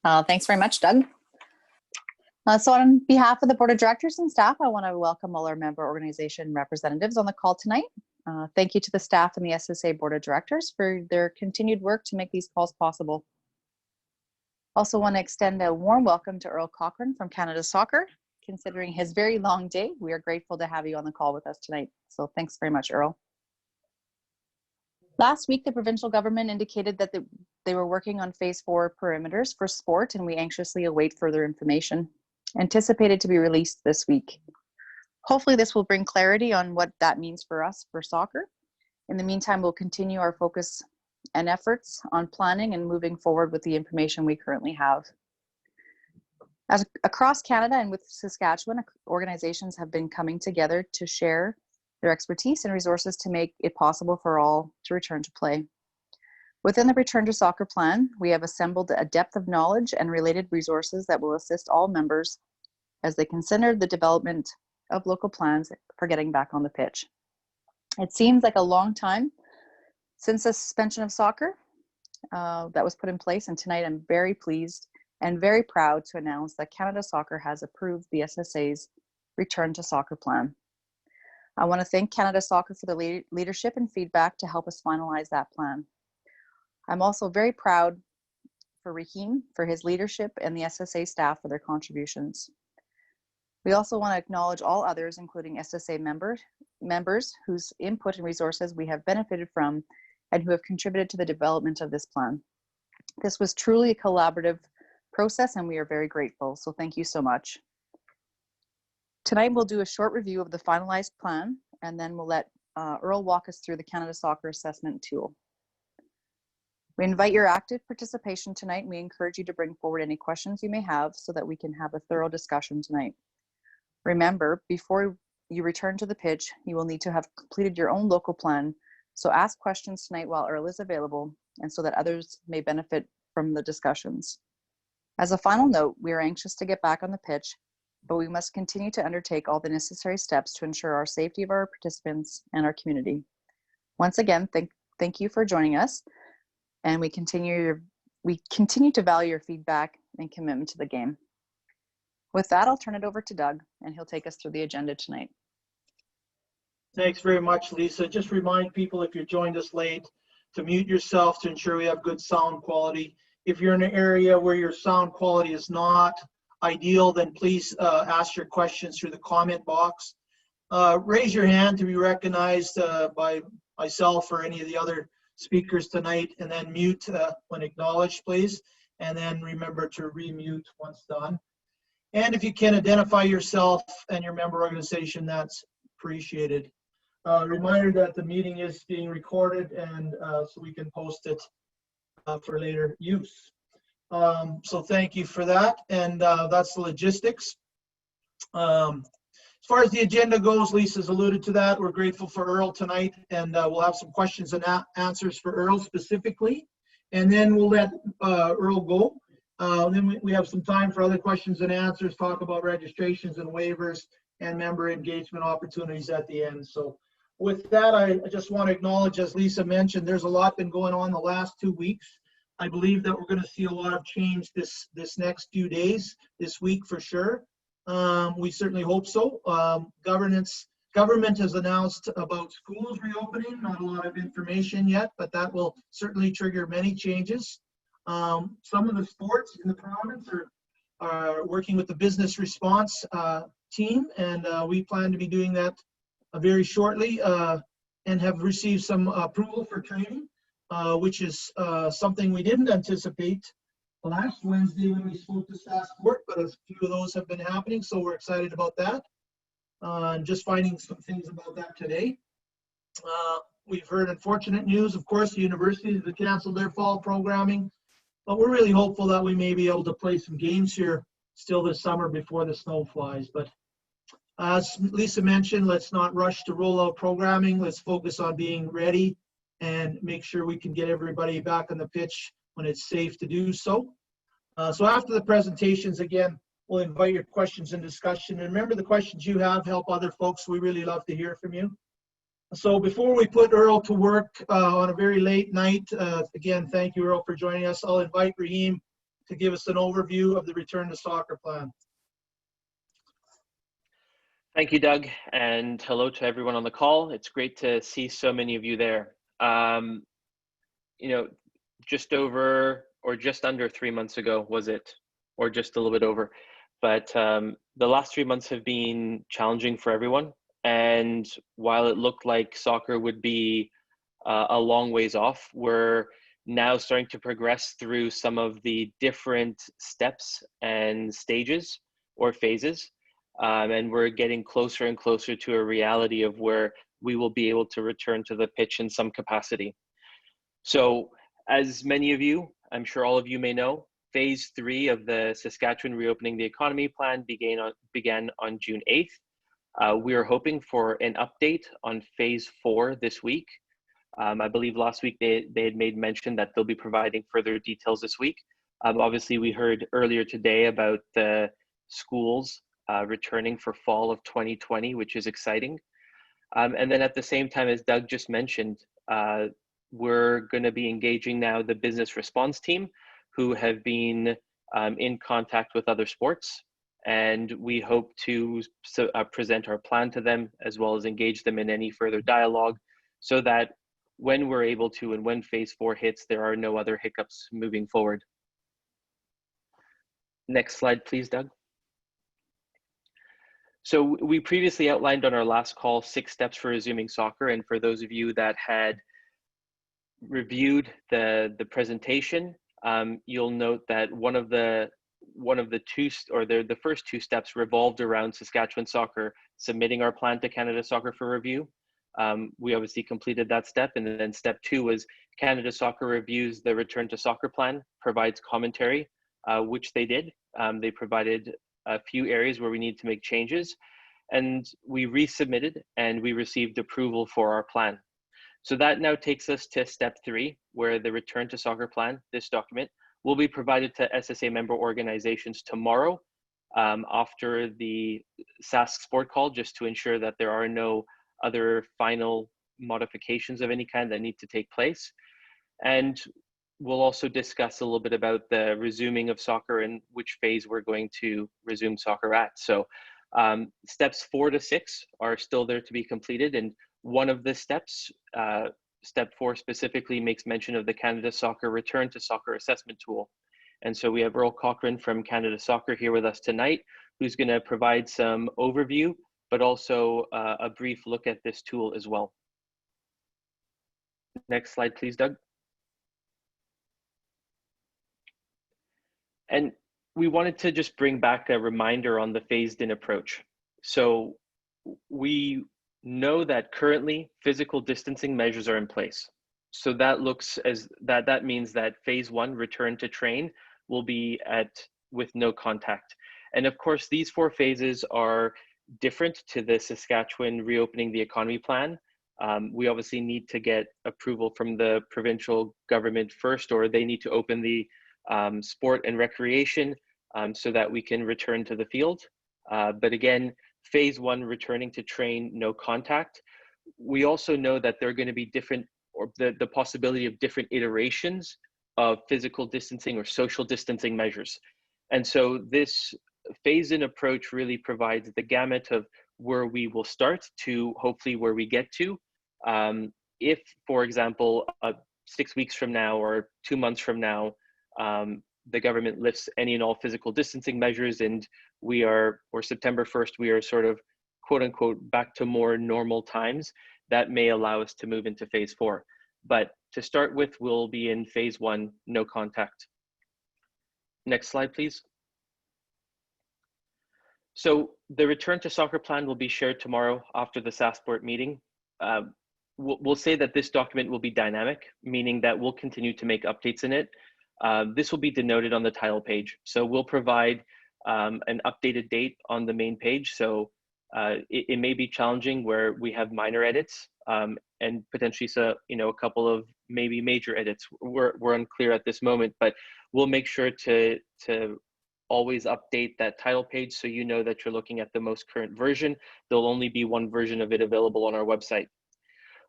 Thanks very much, Doug. So on behalf of the Board of Directors and staff, I want to welcome all our member organization representatives on the call tonight. Thank you to the staff and the SSA Board of Directors for their continued work to make these calls possible. Also want to extend a warm welcome to Earl Cochrane from Canada Soccer. Considering his very long day, we are grateful to have you on the call with us tonight. So thanks very much, Earl. Last week, the provincial government indicated that they were working on phase 4 perimeters for sport, and we anxiously await further information, anticipated to be released this week. Hopefully this will bring clarity on what that means for us for soccer. In the meantime, we'll continue our focus and efforts on planning and moving forward with the information we currently have. Across Canada and with Saskatchewan, organizations have been coming together to share their expertise and resources to make it possible for all to return to play. Within the Return to Soccer plan, we have assembled a depth of knowledge and related resources that will assist all members as they consider the development of local plans for getting back on the pitch. It seems like a long time since the suspension of soccer that was put in place, and tonight I'm very pleased and very proud to announce that Canada Soccer has approved the SSA's Return to Soccer plan. I want to thank Canada Soccer for the leadership and feedback to help us finalize that plan. I'm also very proud for Rahim for his leadership and the SSA staff for their contributions. We also want to acknowledge all others, including SSA members whose input and resources we have benefited from and who have contributed to the development of this plan. This was truly a collaborative process and we are very grateful, so thank you so much. Tonight we'll do a short review of the finalized plan and then we'll let Earl walk us through the Canada Soccer Assessment Tool. We invite your active participation tonight and we encourage you to bring forward any questions you may have so that we can have a thorough discussion tonight. Remember, before you return to the pitch, you will need to have completed your own local plan, so ask questions tonight while Earl is available and so that others may benefit from the discussions. As a final note, we are anxious to get back on the pitch, but we must continue to undertake all the necessary steps to ensure our safety of our participants and our community. Once again, thank you for joining us, and we continue to value your feedback and commitment to the game. With that, I'll turn it over to Doug, and he'll take us through the agenda tonight. Thanks very much, Lisa. Just remind people, if you joined us late, to mute yourself to ensure we have good sound quality. If you're in an area where your sound quality is not ideal, then please ask your questions through the comment box. Raise your hand to be recognized by myself or any of the other speakers tonight, and then mute when acknowledged, please. And then remember to remute once done. And if you can identify yourself and your member organization, that's appreciated. Reminder that the meeting is being recorded and so we can post it for later use. So thank you for that, and that's the logistics. As far as the agenda goes, Lisa's alluded to that. We're grateful for Earl tonight, and we'll have some questions and answers for Earl specifically, and then we'll let Earl go. Then we have some time for other questions and answers, talk about registrations and waivers, and member engagement opportunities at the end. So with that, I just want to acknowledge, as Lisa mentioned, there's a lot been going on the last 2 weeks. I believe that we're going to see a lot of change this next few days, this week for sure. We certainly hope so. Government has announced about schools reopening, not a lot of information yet, but that will certainly trigger many changes. Some of the sports in the province are working with the business response team, and we plan to be doing that very shortly and have received some approval for training, which is something we didn't anticipate last Wednesday when we spoke to staff support, but a few of those have been happening, so we're excited about that. Just finding some things about that today. We've heard unfortunate news, of course, the universities have canceled their fall programming, but we're really hopeful that we may be able to play some games here still this summer before the snow flies. But as Lisa mentioned, let's not rush to roll out programming. Let's focus on being ready and make sure we can get everybody back on the pitch when it's safe to do so. So after the presentations, again, we'll invite your questions and discussion. And remember, the questions you have help other folks. We really love to hear from you. So before we put Earl to work on a very late night, again, thank you, Earl, for joining us. I'll invite Rahim to give us an overview of the return to soccer plan. Thank you, Doug, and hello to everyone on the call. It's great to see so many of you there. You know, just over or just under 3 months ago, was it? Or just a little bit over. But the last 3 months have been challenging for everyone. And while it looked like soccer would be a long ways off, we're now starting to progress through some of the different steps and stages or phases. And we're getting closer and closer to a reality of where we will be able to return to the pitch in some capacity. So as many of you, I'm sure all of you may know, phase 3 of the Saskatchewan Reopening the Economy Plan began on June 8th. We are hoping for an update on phase 4 this week. I believe last week they had made mention that they'll be providing further details this week. Obviously, we heard earlier today about the schools returning for fall of 2020, which is exciting. And then at the same time, as Doug just mentioned, we're going to be engaging now the business response team, who have been in contact with other sports. And we hope to present our plan to them, as well as engage them in any further dialogue, so that when we're able to and when phase 4 hits, there are no other hiccups moving forward. Next slide, please, Doug. So we previously outlined on our last call 6 steps for resuming soccer. And for those of you that had reviewed the presentation, you'll note that one of the first 2 steps revolved around Saskatchewan Soccer submitting our plan to Canada Soccer for review. We obviously completed that step, and then step 2 was Canada Soccer reviews the return to soccer plan, provides commentary, which they did. They provided a few areas where we need to make changes, and we resubmitted and we received approval for our plan. So that now takes us to step 3, where the return to soccer plan, this document, will be provided to SSA member organizations tomorrow after the Sask Sport call, just to ensure that there are no other final modifications of any kind that need to take place. And we'll also discuss a little bit about the resuming of soccer and which phase we're going to resume soccer at. So steps 4 to 6 are still there to be completed. And one of the steps, step 4 specifically, makes mention of the Canada Soccer Return to Soccer Assessment Tool. And so we have Earl Cochrane from Canada Soccer here with us tonight, who's going to provide some overview, but also a brief look at this tool as well. Next slide, please, Doug. And we wanted to just bring back a reminder on the phased-in approach. So we know that currently physical distancing measures are in place. So that looks as that means that phase 1, return to train, will be with no contact. And of course, these 4 phases are different to the Saskatchewan Reopening the Economy Plan. We obviously need to get approval from the provincial government first, or they need to open the sport and recreation so that we can return to the field. But again, phase 1, returning to train, no contact. We also know that there are going to be different, or the possibility of different iterations of physical distancing or social distancing measures. And so this phase-in approach really provides the gamut of where we will start to hopefully where we get to. If, for example, 6 weeks from now or 2 months from now, the government lifts any and all physical distancing measures and or September 1st, we are sort of quote unquote back to more normal times, that may allow us to move into phase 4. But to start with, we'll be in phase 1, no contact. Next slide, please. So the return to soccer plan will be shared tomorrow after the SASPort meeting. We'll say that this document will be dynamic, meaning that we'll continue to make updates in it. This will be denoted on the title page. So we'll provide an updated date on the main page. So it may be challenging where we have minor edits and potentially a couple of maybe major edits. We're unclear at this moment, but we'll make sure to always update that title page so you know that you're looking at the most current version. There'll only be one version of it available on our website.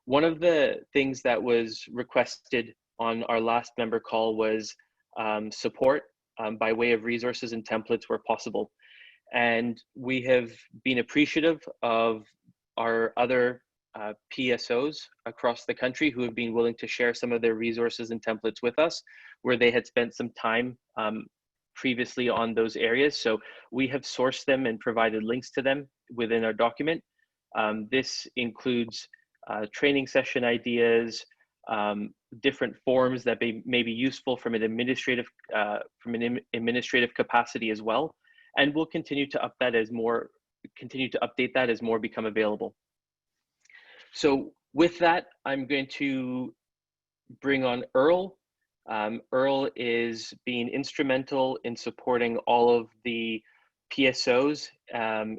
One of the things that was requested on our last member call was support by way of resources and templates where possible. And we have been appreciative of our other PSOs across the country who have been willing to share some of their resources and templates with us, where they had spent some time previously on those areas. So we have sourced them and provided links to them within our document. This includes training session ideas, different forms that may be useful from an administrative capacity as well. And we'll continue to update that as more become available. So with that, I'm going to bring on Earl. Earl is being instrumental in supporting all of the PSOs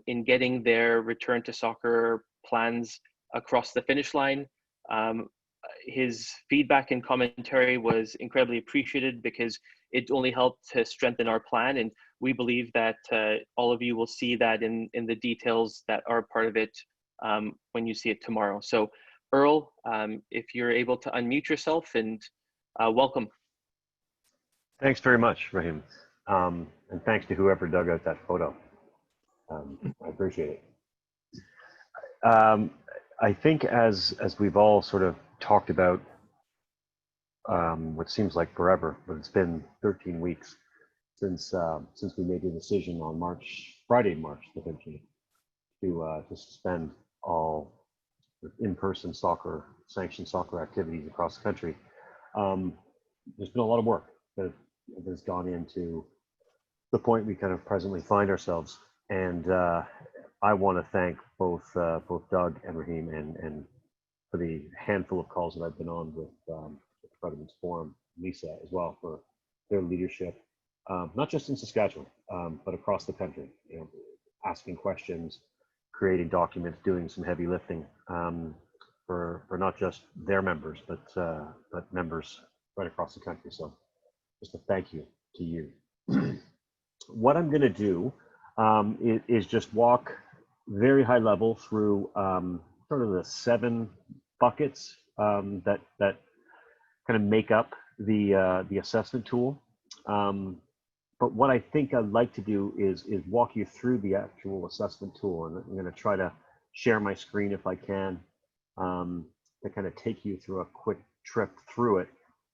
in getting their return to soccer plans across the finish line. His feedback and commentary was incredibly appreciated because it only helped to strengthen our plan. And we believe that all of you will see that in the details that are part of it when you see it tomorrow. So Earl, if you're able to unmute yourself, and welcome. Thanks very much, Raheem. And thanks to whoever dug out that photo. I appreciate it. I think as we've all sort of talked about what seems like forever, but it's been 13 weeks since we made the decision on Friday, March the 13th, to suspend all in-person sanctioned soccer activities across the country. There's been a lot of work that has gone into the point we kind of presently find ourselves, and I want to thank both Doug and Raheem and for the handful of calls that I've been on with the President's Forum, Lisa as well, for their leadership, not just in Saskatchewan, but across the country. You know, asking questions, creating documents, doing some heavy lifting for not just their members, but members right across the country. So just a thank you to you. What I'm going to do is just walk very high level through sort of the 7 buckets that kind of make up the assessment tool. But what I think I'd like to do is walk you through the actual assessment tool, and I'm going to try to share my screen if I can to kind of take you through a quick trip through it.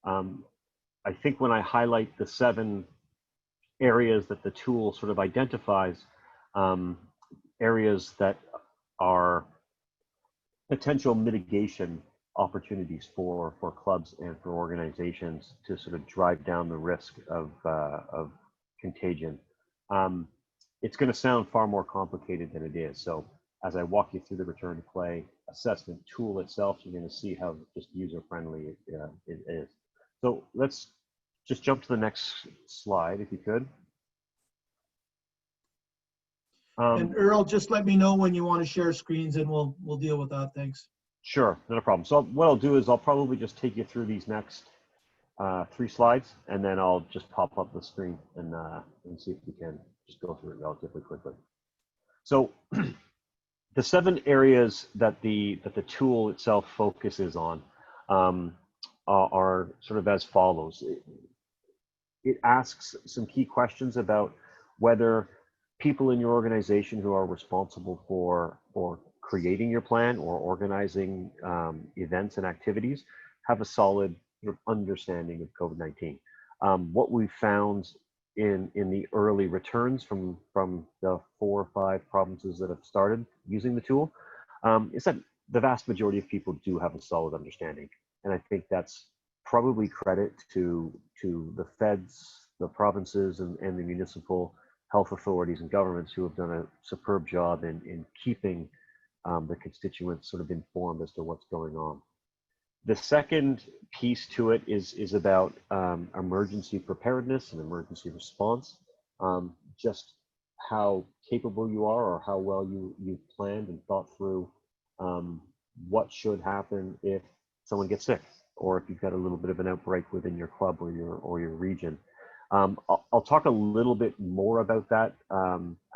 I think when I highlight the 7 areas that the tool sort of identifies, areas that are potential mitigation opportunities for clubs and for organizations to sort of drive down the risk of contagion. It's going to sound far more complicated than it is. So as I walk you through the return to play assessment tool itself, you're going to see how just user-friendly it is. So let's just jump to the next slide, if you could. And Earl, just let me know when you want to share screens, and we'll deal with that. Thanks. Sure, not a problem. So what I'll do is I'll probably just take you through these next 3 slides, and then I'll just pop up the screen and see if we can just go through it relatively quickly. So the 7 areas that the tool itself focuses on are sort of as follows. It asks some key questions about whether people in your organization who are responsible for creating your plan or organizing events and activities have a solid sort of understanding of COVID-19. What we found in the early returns from the 4 or 5 provinces that have started using the tool is that the vast majority of people do have a solid understanding. And I think that's probably credit to the feds, the provinces, and the municipal health authorities and governments who have done a superb job in keeping the constituents sort of informed as to what's going on. The second piece to it is about emergency preparedness and emergency response, just how capable you are or how well you've planned and thought through what should happen if someone gets sick, or if you've got a little bit of an outbreak within your club or your region. I'll talk a little bit more about that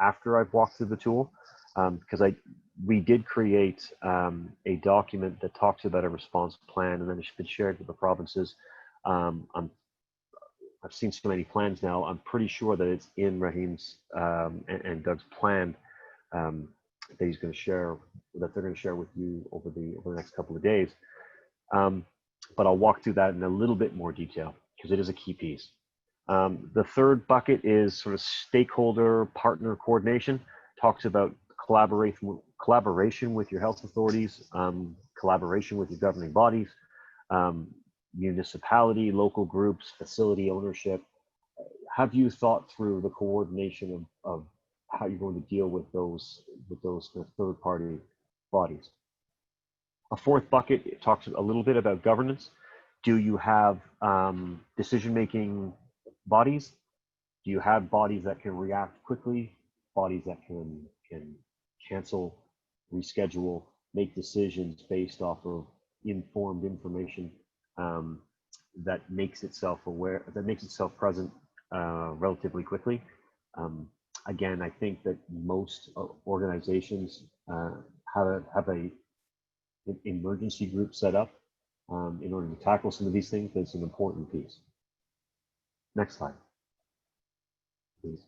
after I've walked through the tool, because we did create a document that talks about a response plan, and then it's been shared with the provinces. I'm I've seen so many plans now. I'm pretty sure that it's in Raheem's and Doug's plan that he's going to share, that they're going to share with you over the next couple of days. But I'll walk through that in a little bit more detail because it is a key piece. The third bucket is sort of stakeholder partner coordination. Talks about collaboration with your health authorities, collaboration with your governing bodies, municipality, local groups, facility ownership. Have you thought through the coordination of how you're going to deal with those third-party bodies? A fourth bucket, it talks a little bit about governance. Do you have decision-making bodies? Do you have bodies that can react quickly? Bodies that can cancel, reschedule, make decisions based off of informed information that makes itself present relatively quickly. Again, I think that most organizations have an emergency group set up in order to tackle some of these things. That's an important piece. Next slide, please.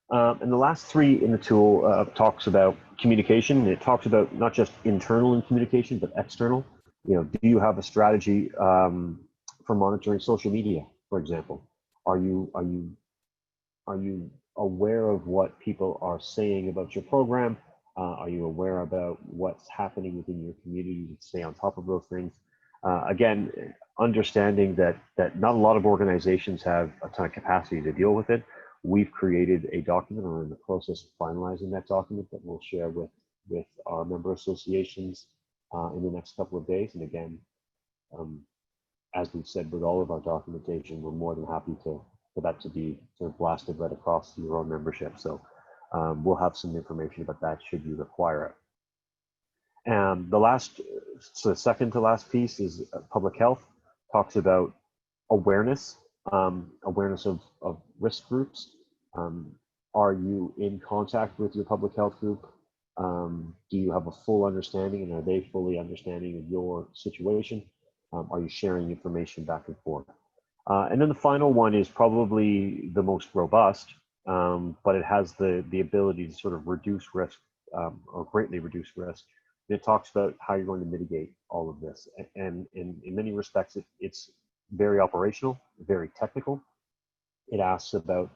And the last three in the tool talks about communication. It talks about not just internal in communication, but external. You know, do you have a strategy for monitoring social media, for example? Are you aware of what people are saying about your program? Are you aware about what's happening within your community to stay on top of those things? Again, understanding that not a lot of organizations have a ton of capacity to deal with it. We've created a document, or in the process of finalizing that document, that we'll share with our member associations in the next couple of days. And again, as we've said with all of our documentation, we're more than happy for that to be sort of blasted right across your own membership. So we'll have some information about that should you require it. And the second to last piece is public health. Talks about awareness, awareness of risk groups. Are you in contact with your public health group? Do you have a full understanding, and are they fully understanding of your situation? Are you sharing information back and forth? And then the final one is probably the most robust, but it has the ability to sort of reduce risk or greatly reduce risk. And it talks about how you're going to mitigate all of this. And in many respects, it's very operational, very technical. It asks about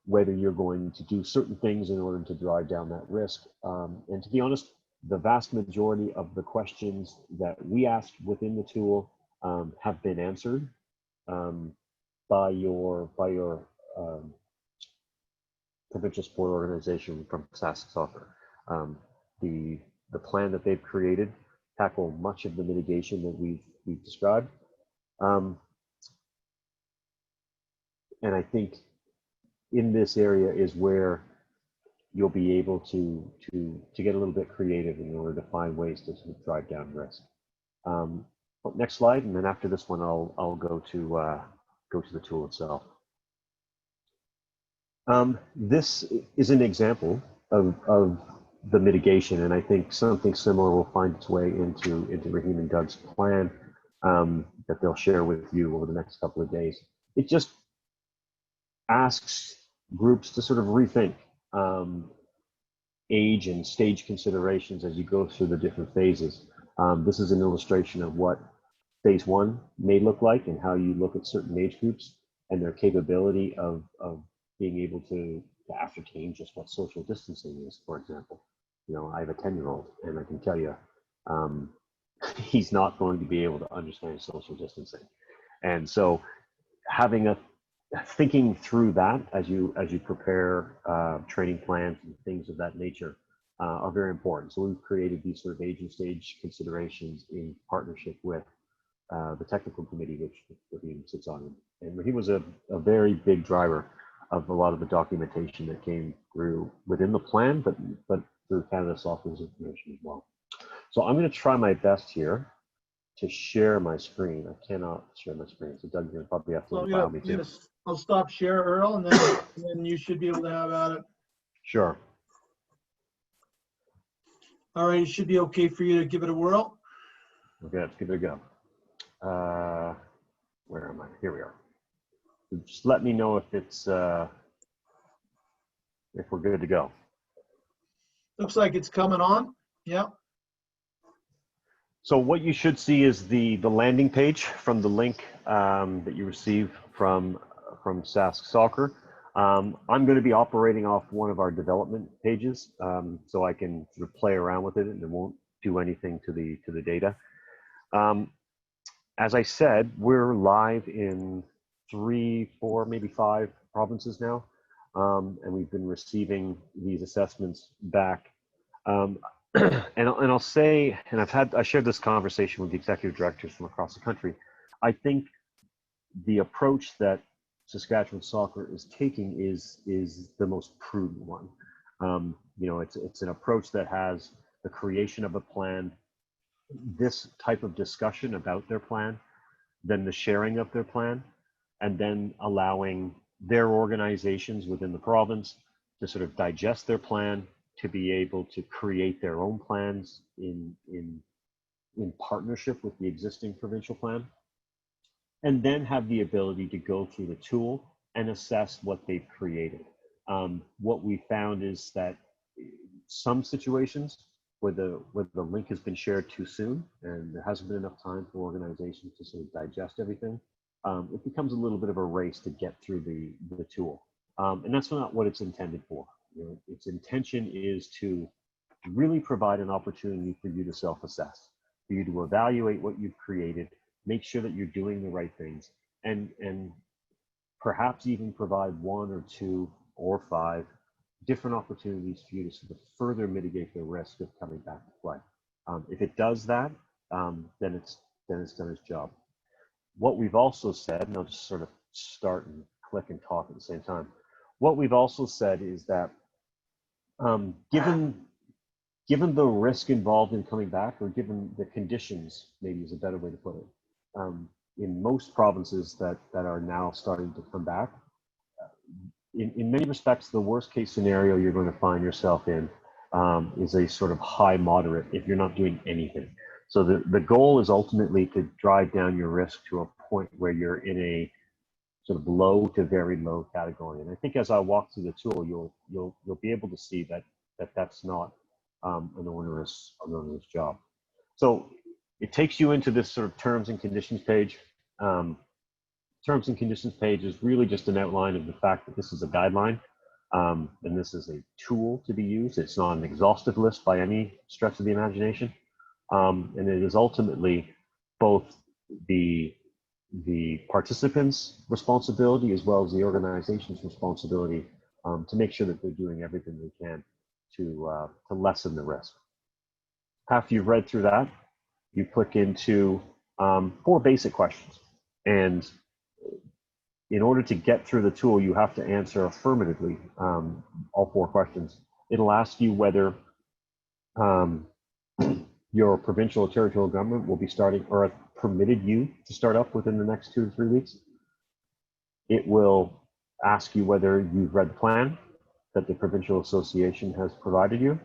whether you're going to do certain things in order to drive down that risk. And to be honest, the vast majority of the questions that we asked within the tool have been answered by your provincial sport organization from Saskatchewan. The plan that they've created tackle much of the mitigation that we've described. And I think in this area is where you'll be able to get a little bit creative in order to find ways to sort of drive down risk. Next slide, and then after this one, I'll go to the tool itself. This is an example of the mitigation, and I think something similar will find its way into Raheem and Doug's plan that they'll share with you over the next couple of days. It just asks groups to sort of rethink age and stage considerations as you go through the different phases. This is an illustration of what phase one may look like and how you look at certain age groups and their capability of being able to ascertain just what social distancing is, for example. You know, I have a 10-year-old, and I can tell you he's not going to be able to understand social distancing. And so thinking through that as you prepare training plans and things of that nature are very important. So we've created these sort of age and stage considerations in partnership with the technical committee, which Raheem sits on. And Raheem was a very big driver of a lot of the documentation that came through within the plan, but through Canada Software's information as well. So I'm going to try my best here to share my screen. I cannot share my screen, so Doug, you'll probably have to allow me to. I'll stop share, Earl, and then you should be able to have at it. Sure. All right, it should be okay for you to give it a whirl. Okay, let's give it a go. where am I? Here we are. So just let me know if it's if we're good to go. Looks like it's coming on. Yeah. So what you should see is the landing page from the link that you receive from Sask Soccer. I'm going to be operating off one of our development pages, so I can sort of play around with it, and it won't do anything to the data. As I said, we're live in 3, 4, maybe 5 provinces now, and we've been receiving these assessments back. And I'll say, and I shared this conversation with the executive directors from across the country. I think the approach that Saskatchewan Soccer is taking is the most prudent one. You know, it's an approach that has the creation of a plan, this type of discussion about their plan, then the sharing of their plan, and then allowing their organizations within the province to sort of digest their plan, to be able to create their own plans in partnership with the existing provincial plan, and then have the ability to go through the tool and assess what they've created. What we found is that some situations where the link has been shared too soon and there hasn't been enough time for organizations to sort of digest everything, it becomes a little bit of a race to get through the tool. And that's not what it's intended for. You know, its intention is to really provide an opportunity for you to self-assess, for you to evaluate what you've created, make sure that you're doing the right things, and perhaps even provide 1 or 2 or 5 different opportunities for you to sort of further mitigate the risk of coming back to play. If it does that, then it's done its job. What we've also said, and I'll just sort of start and click and talk at the same time. What we've also said is that given the risk involved in coming back, or given the conditions, maybe is a better way to put it, in most provinces that are now starting to come back, in many respects, the worst case scenario you're going to find yourself in is a sort of high moderate if you're not doing anything. So the goal is ultimately to drive down your risk to a point where you're in a sort of low to very low category. And I think as I walk through the tool, you'll be able to see that that's not an onerous job. So it takes you into this sort of terms and conditions page. Terms and conditions page is really just an outline of the fact that this is a guideline, and this is a tool to be used. It's not an exhaustive list by any stretch of the imagination, and it is ultimately both the participants' responsibility as well as the organization's responsibility to make sure that they're doing everything they can to lessen the risk. After you've read through that, you click into 4 basic questions, and in order to get through the tool, you have to answer affirmatively all 4 questions. It'll ask you whether your provincial or territorial government will be starting, or permitted you to start up within the next 2 to 3 weeks. It will ask you whether you've read the plan that the provincial association has provided you,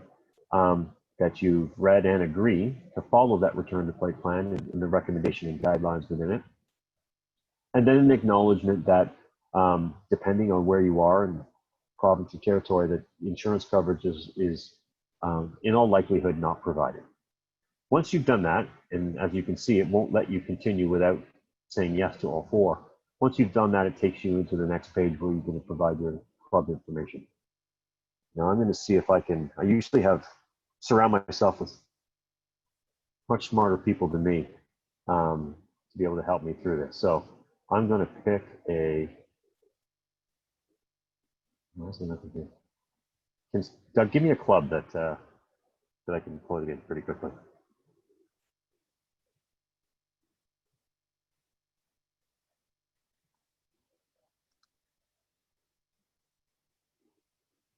that you've read and agree to follow that return to play plan and the recommendation and guidelines within it. And then an acknowledgement that depending on where you are in province or territory, that insurance coverage is in all likelihood not provided. Once you've done that, and as you can see, it won't let you continue without saying yes to all 4. Once you've done that, it takes you into the next page where you're going to provide your club information. Now I'm going to see if I usually surround myself with much smarter people than me to be able to help me through this. So I'm going to pick Doug, give me a club that I can plug in pretty quickly.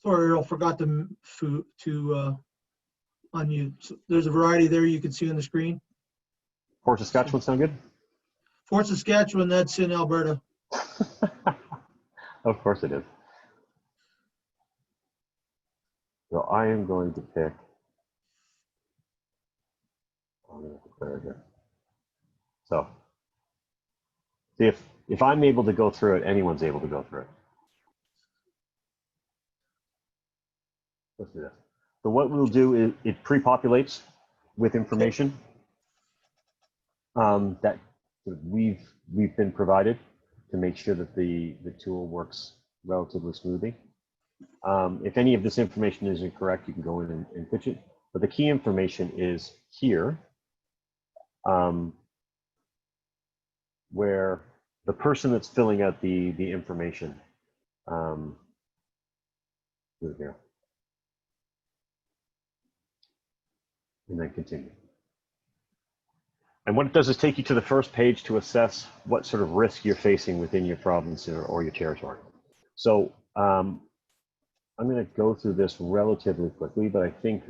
Sorry, Earl, forgot to unmute. So there's a variety there you can see on the screen. Port Saskatchewan sound good? Fort Saskatchewan, that's in Alberta. Of course it is. So I am going to pick, I'm going to declare it here. So If I'm able to go through it, anyone's able to go through it. Let's do this. So what we'll do is it pre-populates with information that we've been provided to make sure that the tool works relatively smoothly. If any of this information is incorrect, you can go in and fix it. But the key information is here, where the person that's filling out the information, here, and then continue. And what it does is take you to the first page to assess what sort of risk you're facing within your province or your territory. So I'm going to go through this relatively quickly, but I think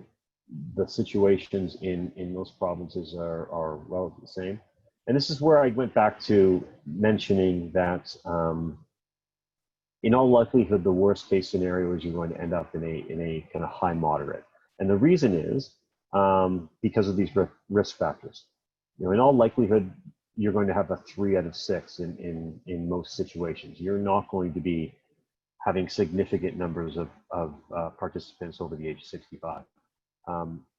the situations in most provinces are relatively the same. And this is where I went back to mentioning that in all likelihood, the worst case scenario is you're going to end up in a kind of high moderate. And the reason is because of these risk factors. You know, in all likelihood, you're going to have a 3 out of 6 in most situations. You're not going to be having significant numbers of participants over the age of 65.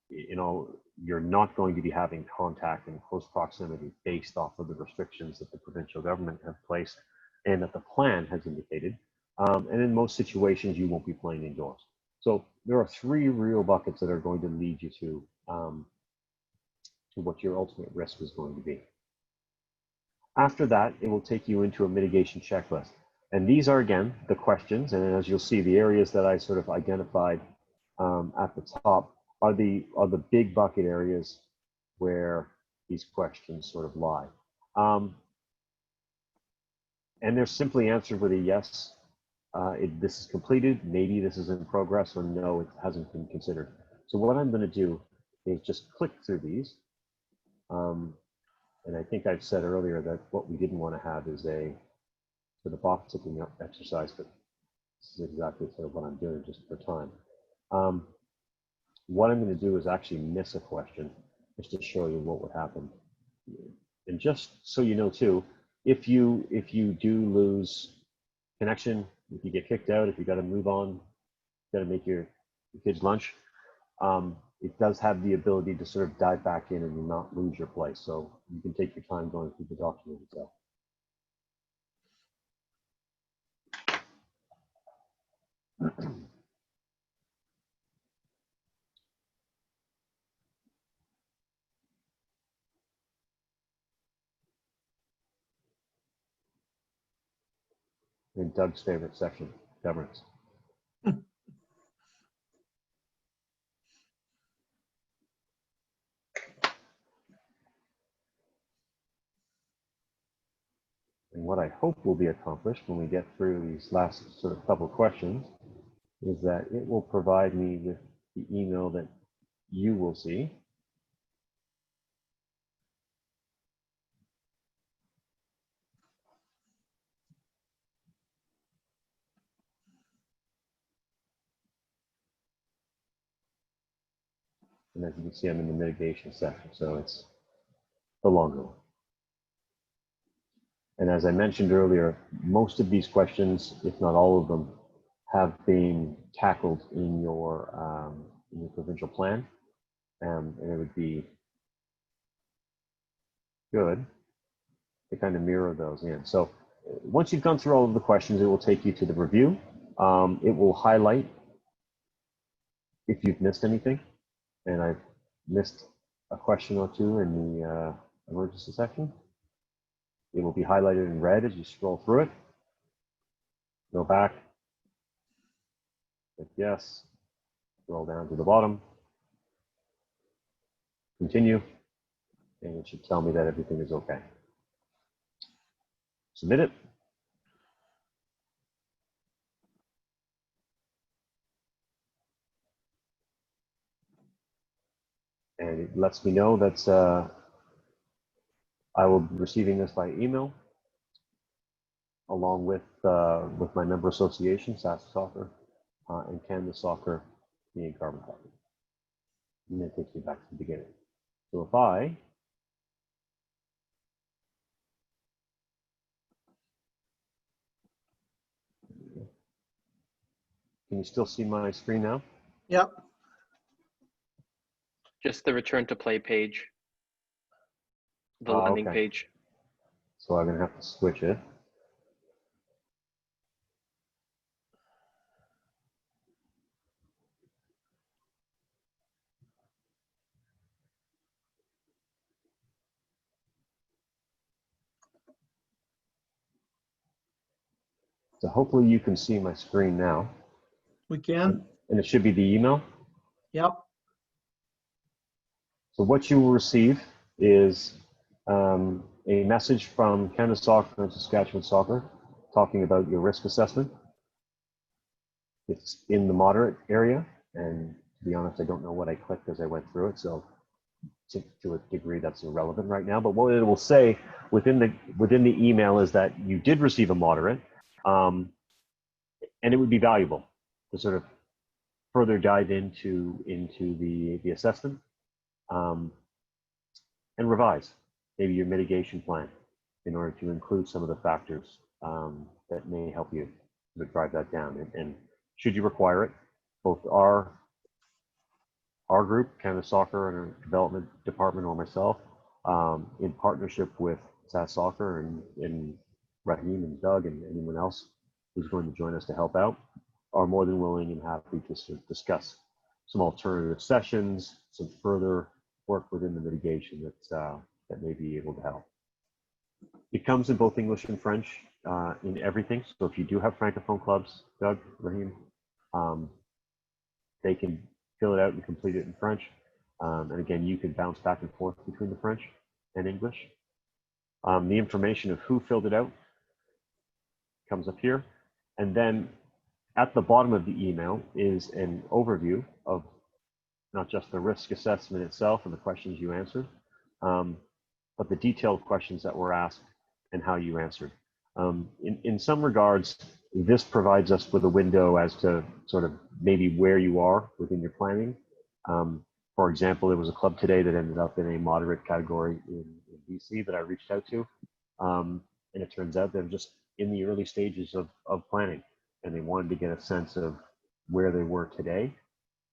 You know, you're not going to be having contact in close proximity based off of the restrictions that the provincial government have placed and that the plan has indicated. And in most situations, you won't be playing indoors. So there are 3 real buckets that are going to lead you to what your ultimate risk is going to be. After that, it will take you into a mitigation checklist. And these are, again, the questions. And as you'll see, the areas that I sort of identified at the top are the big bucket areas where these questions sort of lie. And they're simply answered with a yes. This is completed, maybe this is in progress, or no, it hasn't been considered. So what I'm going to do is just click through these. And I think I've said earlier that what we didn't want to have is a sort of box ticking exercise, but this is exactly sort of what I'm doing just for time. What I'm going to do is actually miss a question just to show you what would happen. And just so you know too, if you do lose connection, if you get kicked out, if you got to move on, got to make your kids lunch, it does have the ability to sort of dive back in and not lose your place. So you can take your time going through the document itself. In Doug's favorite section, governance. And what I hope will be accomplished when we get through these last sort of couple of questions is that it will provide me with the email that you will see. And as you can see, I'm in the mitigation section, so it's the longer one. And as I mentioned earlier, most of these questions, if not all of them, have been tackled in your provincial plan, and it would be good to kind of mirror those in. So once you've gone through all of the questions, it will take you to the review. It will highlight if you've missed anything, and I've missed a question or two in the emergency section. It will be highlighted in red as you scroll through it. Go back, click yes, scroll down to the bottom, continue, and it should tell me that everything is okay. Submit it. And it lets me know that I will be receiving this by email, along with my member association, SAS Soccer, and Canada Soccer being carbon copy. And that takes me back to the beginning. So if I Can you still see my screen now? Yep. Just the return to play page, the landing Okay. page. So I'm gonna have to switch it. So hopefully you can see my screen now. We can. And it should be the email. Yep. So what you will receive is a message from Canada Soccer and Saskatchewan Soccer talking about your risk assessment. It's in the moderate area, and to be honest, I don't know what I clicked as I went through it, so to a degree that's irrelevant right now. But what it will say within the email is that you did receive a moderate, and it would be valuable to sort of further dive into the assessment. And revise maybe your mitigation plan in order to include some of the factors that may help you to drive that down. And should you require it, both our group, Canada Soccer and our development department, or myself, in partnership with SAS Soccer and Raheem and Doug and anyone else who's going to join us to help out, are more than willing and happy to sort of discuss some alternative sessions, some further work within the mitigation that may be able to help. It comes in both English and French in everything. So if you do have Francophone clubs, Doug, Raheem, they can fill it out and complete it in French. And again, you can bounce back and forth between the French and English. The information of who filled it out comes up here. And then at the bottom of the email is an overview of not just the risk assessment itself and the questions you answered, but the detailed questions that were asked and how you answered. In some regards, this provides us with a window as to sort of maybe where you are within your planning. For example, there was a club today that ended up in a moderate category in BC that I reached out to. And it turns out they're just in the early stages of planning, and they wanted to get a sense of where they were today,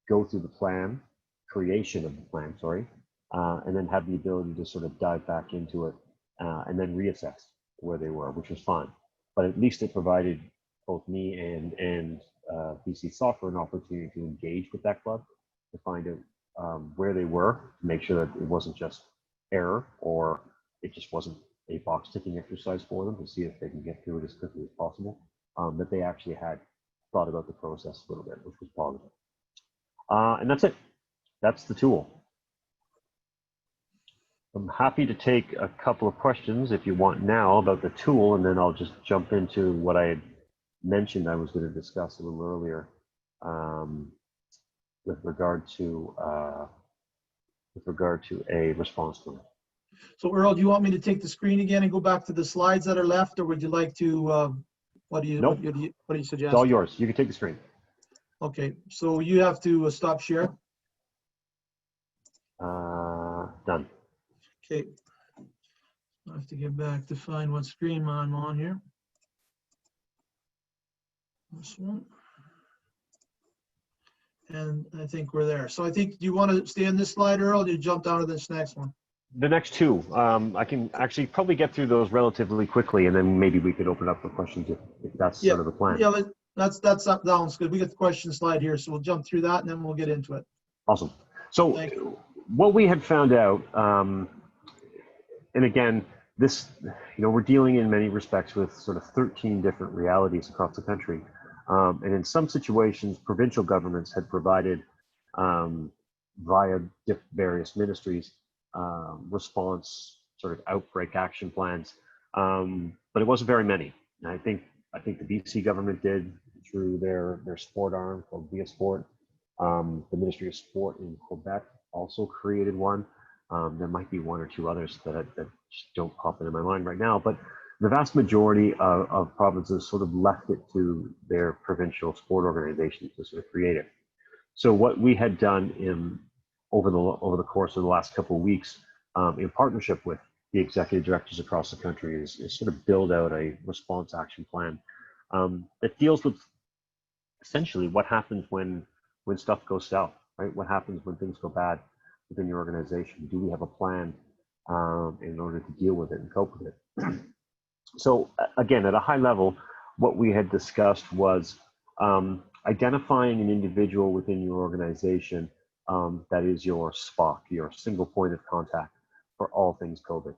go through the plan, creation of the plan, sorry, and then have the ability to sort of dive back into it and then reassess where they were, which was fine. But at least it provided both me and BC Soccer an opportunity to engage with that club to find out where they were, to make sure that it wasn't just error or it just wasn't a box ticking exercise for them, to see if they can get through it as quickly as possible, that they actually had thought about the process a little bit, which was positive. And that's it. That's the tool. I'm happy to take a couple of questions if you want now about the tool, and then I'll just jump into what I had mentioned I was going to discuss a little earlier with regard to a response time. So Earl, do you want me to take the screen again and go back to the slides that are left, or would you like to, what do you suggest? It's all yours. You can take the screen. Okay, so you have to stop share. Done. Okay. I have to get back to find what screen I'm on here. This one. And I think we're there. So I think, do you want to stay on this slide, Earl, or do you jump down to this next one? The next two, I can actually probably get through those relatively quickly, and then maybe we could open up for questions if that's sort of the plan. Yeah, that's up down. It's good. We got the question slide here, so we'll jump through that and then we'll get into it. Awesome. So what we had found out, and again, this, we're dealing in many respects with sort of 13 different realities across the country. And in some situations, provincial governments had provided via various ministries response sort of outbreak action plans, but it wasn't very many. And I think the BC government did through their sport arm called Via Sport. The Ministry of Sport in Quebec also created one. There might be one or two others that just don't pop into my mind right now, but the vast majority of provinces sort of left it to their provincial sport organizations to sort of create it. So what we had done over the course of the last couple of weeks, in partnership with the executive directors across the country, is sort of build out a response action plan that deals with essentially what happens when stuff goes south, right? What happens when things go bad within your organization? Do we have a plan in order to deal with it and cope with it? So again, at a high level, what we had discussed was identifying an individual within your organization that is your SPOC, your single point of contact for all things COVID.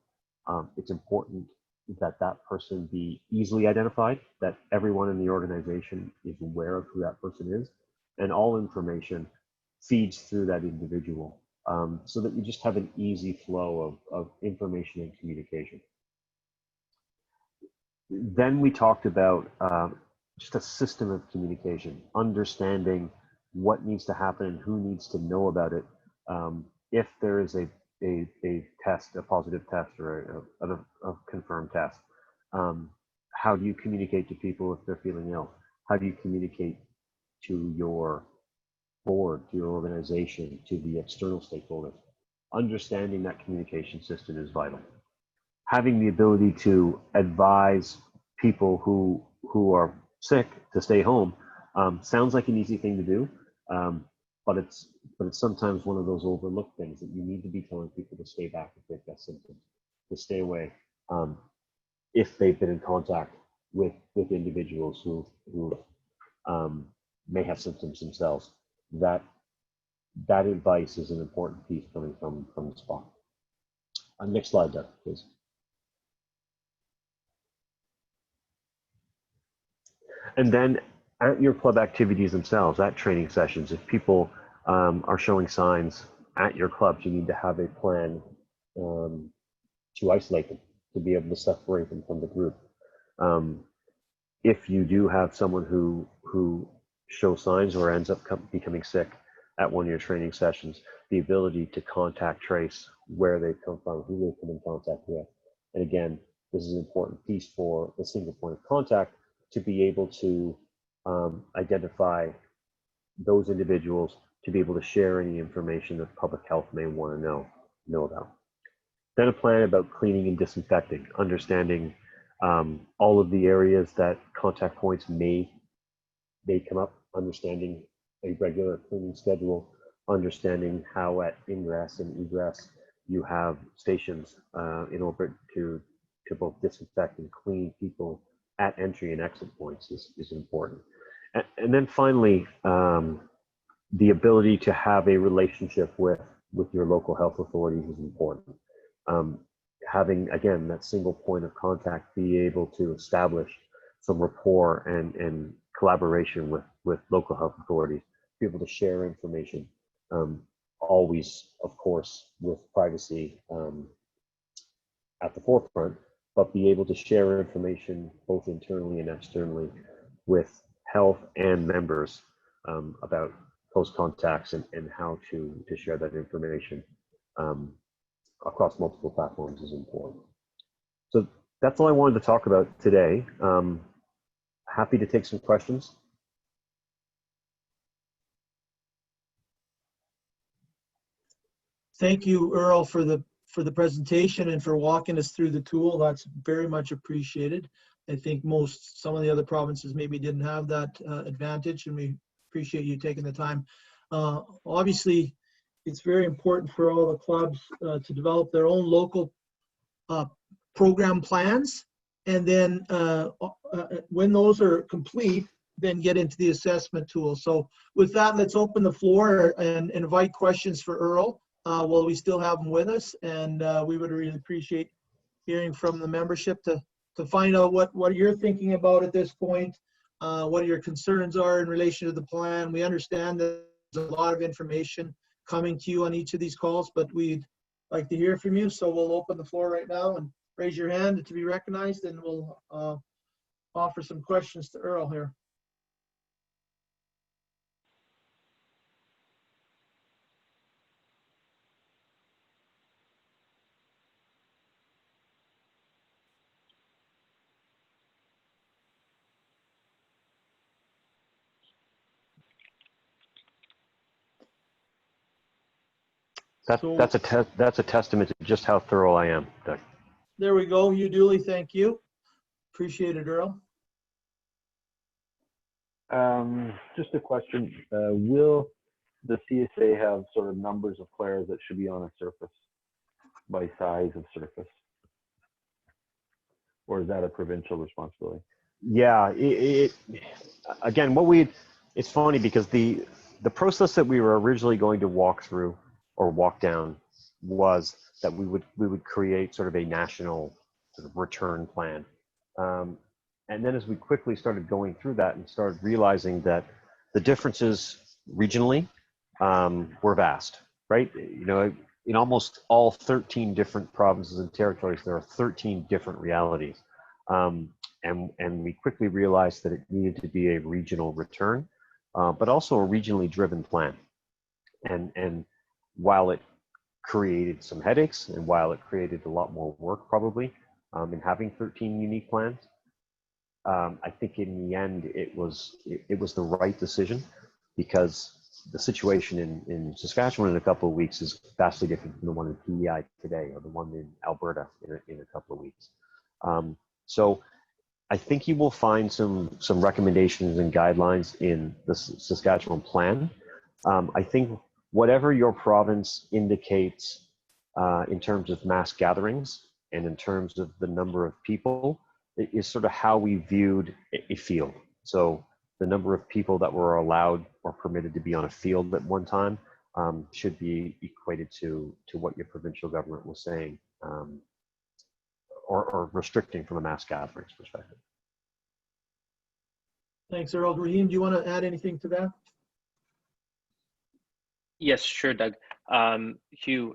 It's important that that person be easily identified, that everyone in the organization is aware of who that person is, and all information feeds through that individual, so that you just have an easy flow of information and communication. Then we talked about just a system of communication, understanding what needs to happen and who needs to know about it. If there is a test, a positive test, or a confirmed test, how do you communicate to people if they're feeling ill? How do you communicate to your board, to your organization, to the external stakeholders? Understanding that communication system is vital. Having the ability to advise people who are sick to stay home sounds like an easy thing to do, but it's sometimes one of those overlooked things that you need to be telling people to stay back if they've got symptoms, to stay away if they've been in contact with individuals who may have symptoms themselves. That advice is an important piece coming from the SPOC. Next slide, Doug, please. And then at your club activities themselves, at training sessions, if people are showing signs at your clubs, you need to have a plan to isolate them, to be able to separate them from the group. If you do have someone who shows signs or ends up becoming sick at one of your training sessions, the ability to contact trace where they've come from, who they've come in contact with. And again, this is an important piece for the single point of contact to be able to identify those individuals, to be able to share any information that public health may want to know about. Then a plan about cleaning and disinfecting, understanding all of the areas that contact points may come up, understanding a regular cleaning schedule, understanding how at ingress and egress you have stations in order to both disinfect and clean people at entry and exit points is important. And then finally, the ability to have a relationship with your local health authorities is important. Having, again, that single point of contact, be able to establish some rapport and collaboration with local health authorities, be able to share information, always, of course, with privacy at the forefront, but be able to share information both internally and externally with health and members about close contacts and how to share that information across multiple platforms is important. So that's all I wanted to talk about today. Happy to take some questions. Thank you, Earl, for the presentation and for walking us through the tool. That's very much appreciated. I think some of the other provinces maybe didn't have that advantage, and we appreciate you taking the time. Obviously, it's very important for all the clubs to develop their own local program plans, and then when those are complete, then get into the assessment tool. So with that, let's open the floor and invite questions for Earl while we still have him with us, and we would really appreciate hearing from the membership to find out what you're thinking about at this point, what your concerns are in relation to the plan. We understand that there's a lot of information coming to you on each of these calls, but we'd like to hear from you. So we'll open the floor right now and raise your hand to be recognized, and we'll offer some questions to Earl here. That's a testament to just how thorough I am, Doug. There we go. You duly, thank you. Appreciate it, Earl. Just a question. Will the CSA have sort of numbers of players that should be on a surface by size of surface? Or is that a provincial responsibility? Yeah, again, it's funny because the process that we were originally going to walk through or walk down was that we would create sort of a national sort of return plan. And then as we quickly started going through that and started realizing that the differences regionally were vast, right? You know, in almost all 13 different provinces and territories, there are 13 different realities. And we quickly realized that it needed to be a regional return, but also a regionally driven plan. And while it created some headaches and while it created a lot more work probably in having 13 unique plans, I think in the end it was the right decision, because the situation in Saskatchewan in a couple of weeks is vastly different from the one in PEI today or the one in Alberta in a couple of weeks. So I think you will find some recommendations and guidelines in the Saskatchewan plan. I think whatever your province indicates in terms of mass gatherings and in terms of the number of people is sort of how we viewed a field. So the number of people that were allowed or permitted to be on a field at one time should be equated to what your provincial government was saying. Or restricting from a mass gatherings perspective. Thanks, Earl. Raheem, do you want to add anything to that? Yes, sure, Doug. Hugh,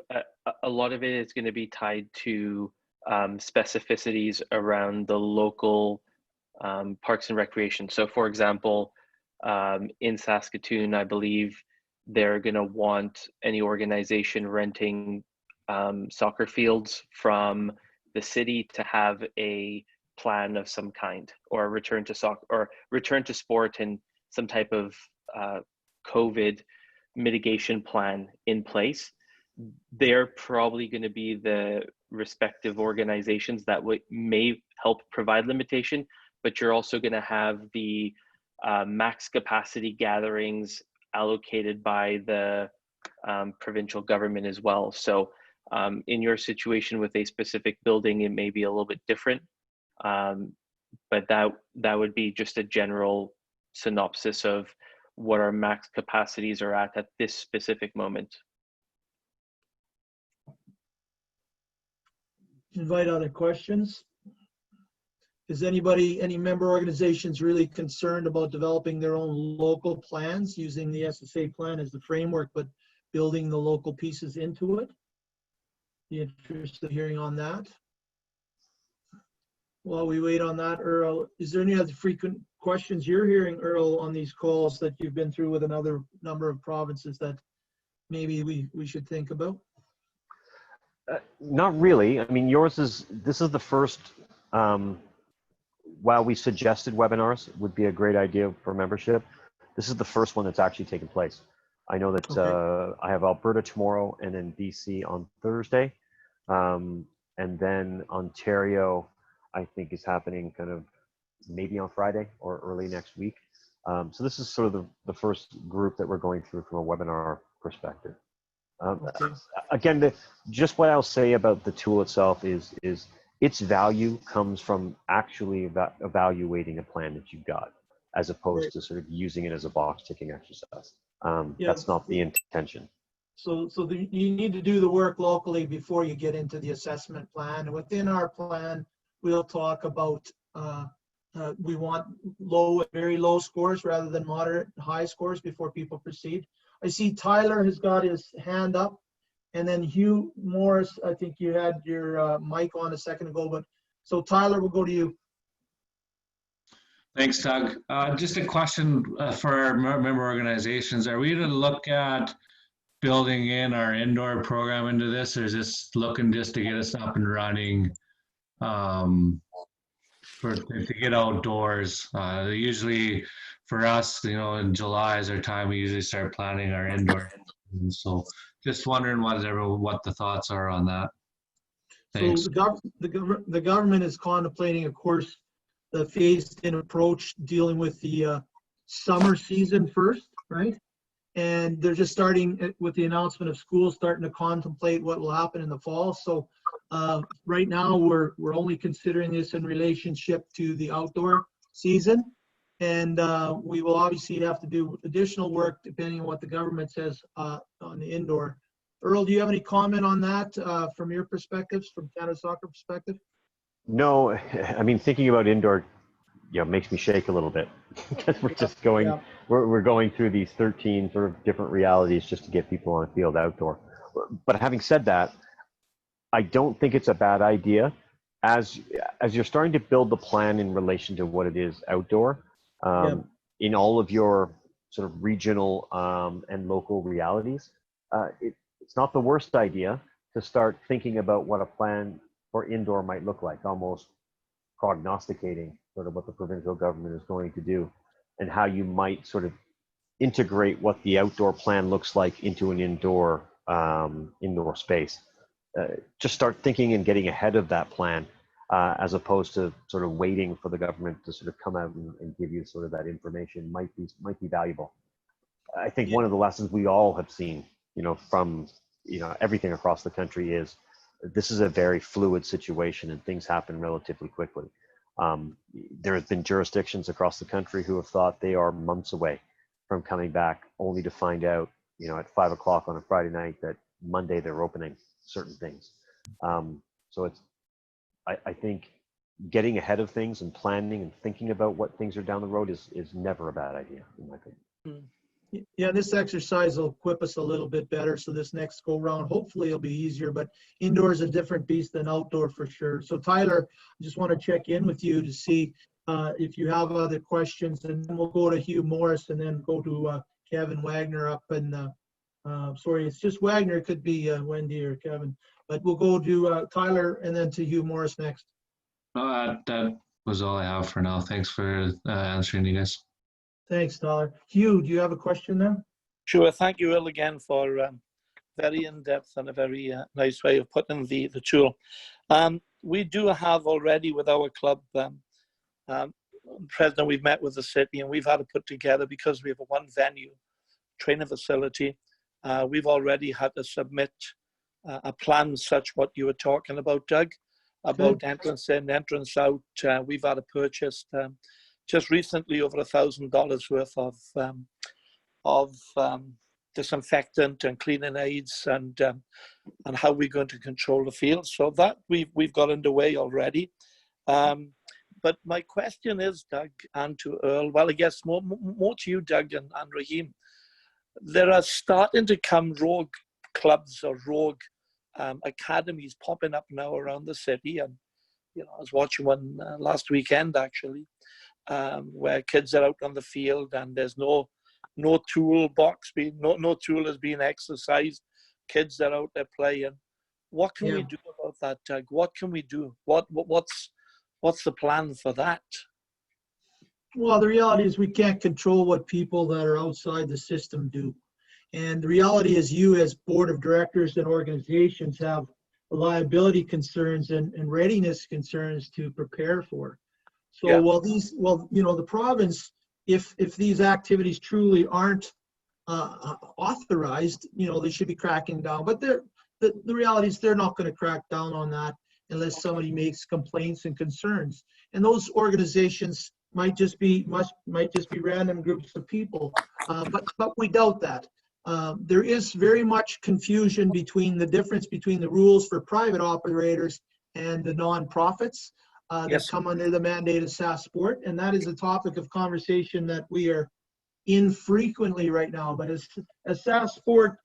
a lot of it is going to be tied to specificities around the local parks and recreation. So for example, in Saskatoon, I believe they're going to want any organization renting soccer fields from the city to have a plan of some kind, or a return to soccer or return to sport and some type of COVID mitigation plan in place. They're probably going to be the respective organizations that may help provide limitation, but you're also going to have the max capacity gatherings allocated by the provincial government as well. So in your situation with a specific building, it may be a little bit different, but that would be just a general synopsis of what our max capacities are at this specific moment. Invite other questions. Is any member organizations really concerned about developing their own local plans, using the SSA plan as the framework, but building the local pieces into it? Be interested in hearing on that. While we wait on that, Earl, is there any other frequent questions you're hearing, Earl, on these calls that you've been through with another number of provinces that maybe we should think about? Not really. I mean, this is the first, while we suggested webinars would be a great idea for membership, this is the first one that's actually taken place. I know that okay. I have Alberta tomorrow and then BC on Thursday. And then Ontario, I think, is happening kind of maybe on Friday or early next week. So this is sort of the first group that we're going through from a webinar perspective. Okay. Again, just what I'll say about the tool itself is its value comes from actually evaluating a plan that you've got, as opposed to sort of using it as a box ticking exercise. That's not the intention. So you need to do the work locally before you get into the assessment plan. Within our plan, we'll talk about we want very low scores rather than moderate high scores before people proceed. I see Tyler has got his hand up, and then Hugh Morris, I think you had your mic on a second ago, but so Tyler, we'll go to you. Thanks, Doug. Just a question for our member organizations. Are we to look at building in our indoor program into this, or is this looking just to get us up and running to get outdoors? Usually for us, in July is our time we usually start planning our indoor. And so just wondering what the thoughts are on that. Thanks. So the government is contemplating, of course, the phased-in approach dealing with the summer season first, right? And they're just starting with the announcement of schools starting to contemplate what will happen in the fall. So right now we're only considering this in relationship to the outdoor season. And we will obviously have to do additional work depending on what the government says on the indoor. Earl, do you have any comment on that from your perspectives, from Canada Soccer perspective? No, I mean, thinking about indoor, makes me shake a little bit because we're just going, Yeah. we're going through these 13 sort of different realities just to get people on the field outdoor. But having said that, I don't think it's a bad idea as you're starting to build the plan in relation to what it is outdoor, in all of your sort of regional and local realities. It's not the worst idea to start thinking about what a plan for indoor might look like, almost prognosticating sort of what the provincial government is going to do and how you might sort of integrate what the outdoor plan looks like into an indoor space. Just start thinking and getting ahead of that plan as opposed to sort of waiting for the government to sort of come out and give you sort of that information might be valuable. I think one of the lessons we all have seen, from everything across the country is this is a very fluid situation and things happen relatively quickly. There have been jurisdictions across the country who have thought they are months away from coming back, only to find out, at 5 o'clock on a Friday night that Monday they're opening certain things. So I think getting ahead of things and planning and thinking about what things are down the road is never a bad idea, in my opinion. Yeah, this exercise will equip us a little bit better. So this next go round, hopefully it'll be easier, but indoor is a different beast than outdoor for sure. So Tyler, I just want to check in with you to see if you have other questions, and then we'll go to Hugh Morris and then go to Kevin Wagner up in, sorry, it's just Wagner. It could be Wendy or Kevin, but we'll go to Tyler and then to Hugh Morris next. That was all I have for now. Thanks for answering, you guys. Thanks, Tyler. Hugh, do you have a question there? Sure. Thank you, Earl, again for very in-depth and a very nice way of putting the tool. We do have already with our club, President, we've met with the city and we've had to put together, because we have a one venue training facility, we've already had to submit a plan such what you were talking about, Doug, about entrance in, entrance out. We've had to purchase just recently over $1,000 worth of disinfectant and cleaning aids, and how we're going to control the field. So that we've got underway already. But my question is, Doug, and to Earl, well, I guess more to you, Doug and Raheem. There are starting to come rogue clubs or rogue academies popping up now around the city, and I was watching one last weekend actually. Where kids are out on the field and there's no toolbox no tool is being exercised. Kids are out there playing. What can we do about that, Doug? What can we do? What's the plan for that? Well, the reality is we can't control what people that are outside the system do. And the reality is you as board of directors and organizations have liability concerns and readiness concerns to prepare for. So the province, if these activities truly aren't authorized, they should be cracking down. But the reality is they're not going to crack down on that unless somebody makes complaints and concerns. And those organizations might just be random groups of people, but we doubt that. There is very much confusion between the difference between the rules for private operators and the nonprofits that come under the mandate of SAS Sport, and that is a topic of conversation that we are in frequently right now. But as SAS Sport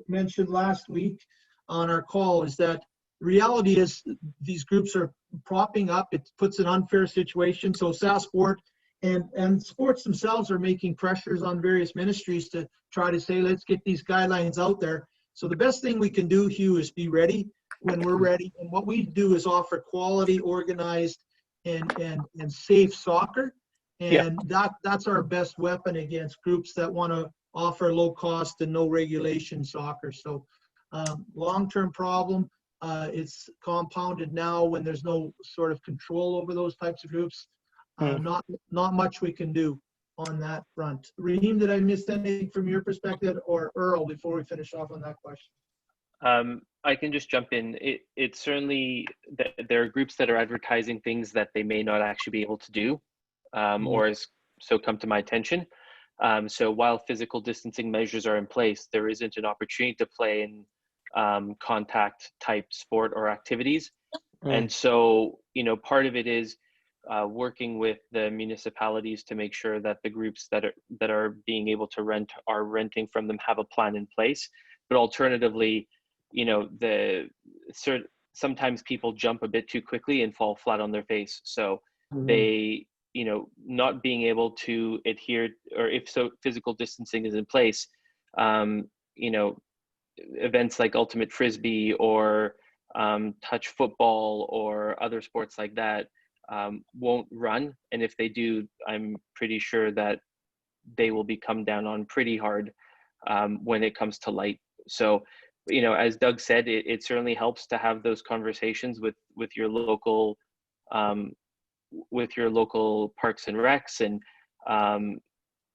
mentioned last week on our call, is that reality is these groups are propping up. It puts an unfair situation. So SAS Sport and sports themselves are making pressures on various ministries to try to say, let's get these guidelines out there. So the best thing we can do, Hugh, is be ready when we're ready. And what we do is offer quality, organized, and safe soccer. And that's our best weapon against groups that want to offer low cost and no regulation soccer. So long-term problem. It's compounded now when there's no sort of control over those types of groups. Not much we can do. on that front. Raheem, did I miss anything from your perspective, or Earl, before we finish off on that question? I can just jump in. It's certainly there are groups that are advertising things that they may not actually be able to do, or has so come to my attention. So while physical distancing measures are in place, there isn't an opportunity to play in contact type sport or activities. And so, part of it is working with the municipalities to make sure that the groups that are being able to rent are renting from them have a plan in place. But alternatively, sometimes people jump a bit too quickly and fall flat on their face. So they, not being able to adhere, or if so, physical distancing is in place, events like ultimate frisbee or touch football or other sports like that won't run. And if they do, I'm pretty sure that they will be come down on pretty hard when it comes to light. So, as Doug said, it certainly helps to have those conversations with your local parks and recs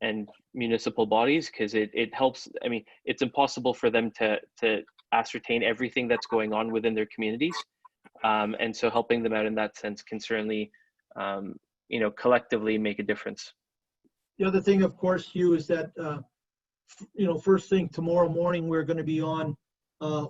and municipal bodies, because it helps. I mean, it's impossible for them to ascertain everything that's going on within their communities. And so helping them out in that sense can certainly, collectively make a difference. The other thing, of course, Hugh, is that, first thing tomorrow morning, we're going to be on,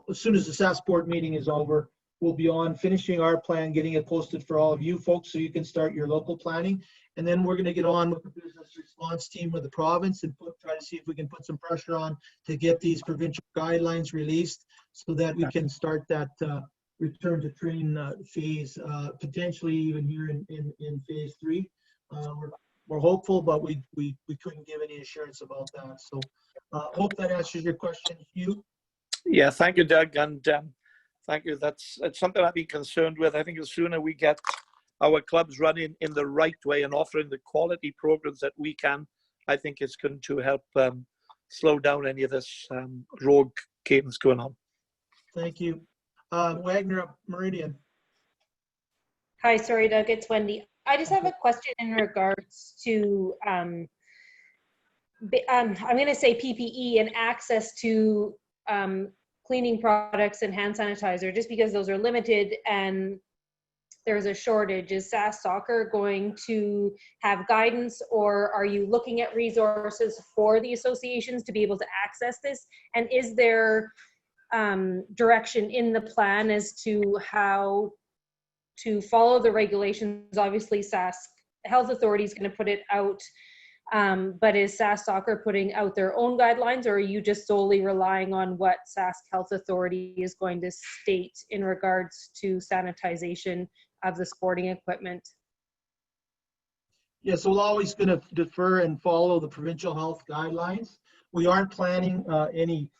as soon as the SAS board meeting is over, we'll be on finishing our plan, getting it posted for all of you folks so you can start your local planning. And then we're going to get on with the business response team with the province and try to see if we can put some pressure on to get these provincial guidelines released so that we can start that return to train phase, potentially even here in phase 3. We're hopeful, but we couldn't give any assurance about that. So hope that answers your question, Hugh. Yeah, thank you, Doug, and thank you. It's something I've been concerned with. I think the sooner we get our clubs running in the right way and offering the quality programs that we can, I think it's going to help slow down any of this rogue games going on. Thank you. Wagner up Meridian. Hi, sorry, Doug, it's Wendy. I just have a question in regards to, I'm going to say PPE and access to cleaning products and hand sanitizer, just because those are limited and there's a shortage. Is SAS Soccer going to have guidance, or are you looking at resources for the associations to be able to access this? And is there direction in the plan as to how to follow the regulations? Obviously, SAS Health Authority is going to put it out, but is SAS Soccer putting out their own guidelines, or are you just solely relying on what SAS Health Authority is going to state in regards to sanitization of the sporting equipment? Yes, we're always going to defer and follow the provincial health guidelines. We aren't planning any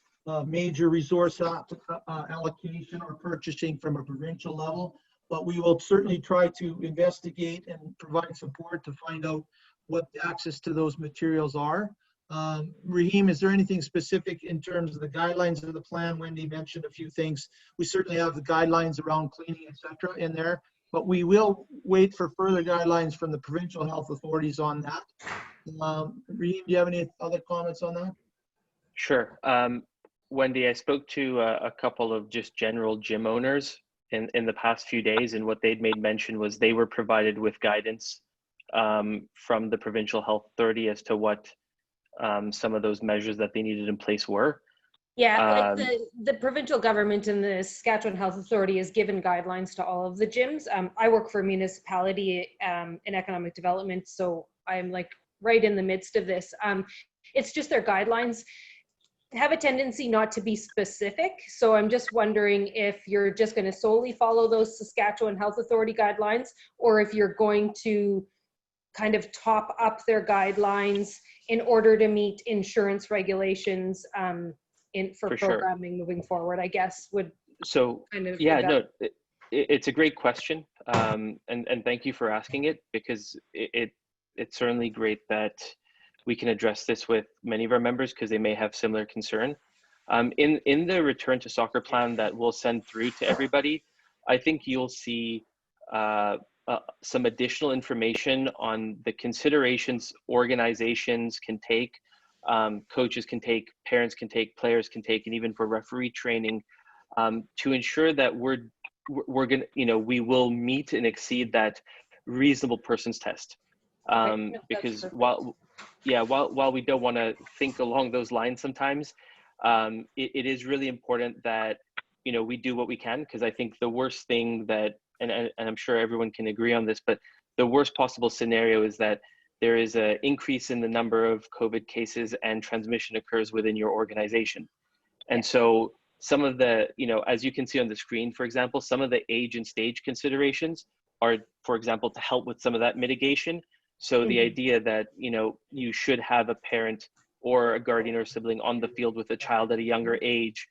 major resource allocation or purchasing from a provincial level, but we will certainly try to investigate and provide support to find out what the access to those materials are. Raheem, is there anything specific in terms of the guidelines of the plan? Wendy mentioned a few things. We certainly have the guidelines around cleaning, etc. in there, but we will wait for further guidelines from the provincial health authorities on that. Raheem, do you have any other comments on that? Sure. Wendy, I spoke to a couple of just general gym owners in the past few days, and what they'd made mention was they were provided with guidance from the provincial health authority as to what some of those measures that they needed in place were. Yeah, like the provincial government and the Saskatchewan Health Authority has given guidelines to all of the gyms. I work for a municipality in economic development, so I'm like right in the midst of this. It's just their guidelines have a tendency not to be specific. So I'm just wondering if you're just going to solely follow those Saskatchewan Health Authority guidelines, or if you're going to kind of top up their guidelines in order to meet insurance regulations for programming moving forward, I guess would kind of. Yeah, no, it's a great question. And thank you for asking it, because it's certainly great that we can address this with many of our members, because they may have similar concern. In the Return to Soccer plan that we'll send through to everybody, I think you'll see some additional information on the considerations organizations can take, coaches can take, parents can take, players can take, and even for referee training, to ensure that we're gonna, we will meet and exceed that reasonable person's test. Because while we don't want to think along those lines sometimes, it is really important that we do what we can, because I think the worst thing that, and I'm sure everyone can agree on this, but the worst possible scenario is that there is an increase in the number of COVID cases and transmission occurs within your organization. And so some of the, as you can see on the screen, for example, some of the age and stage considerations are, for example, to help with some of that mitigation. So the idea that, you should have a parent or a guardian or sibling on the field with a child at a younger age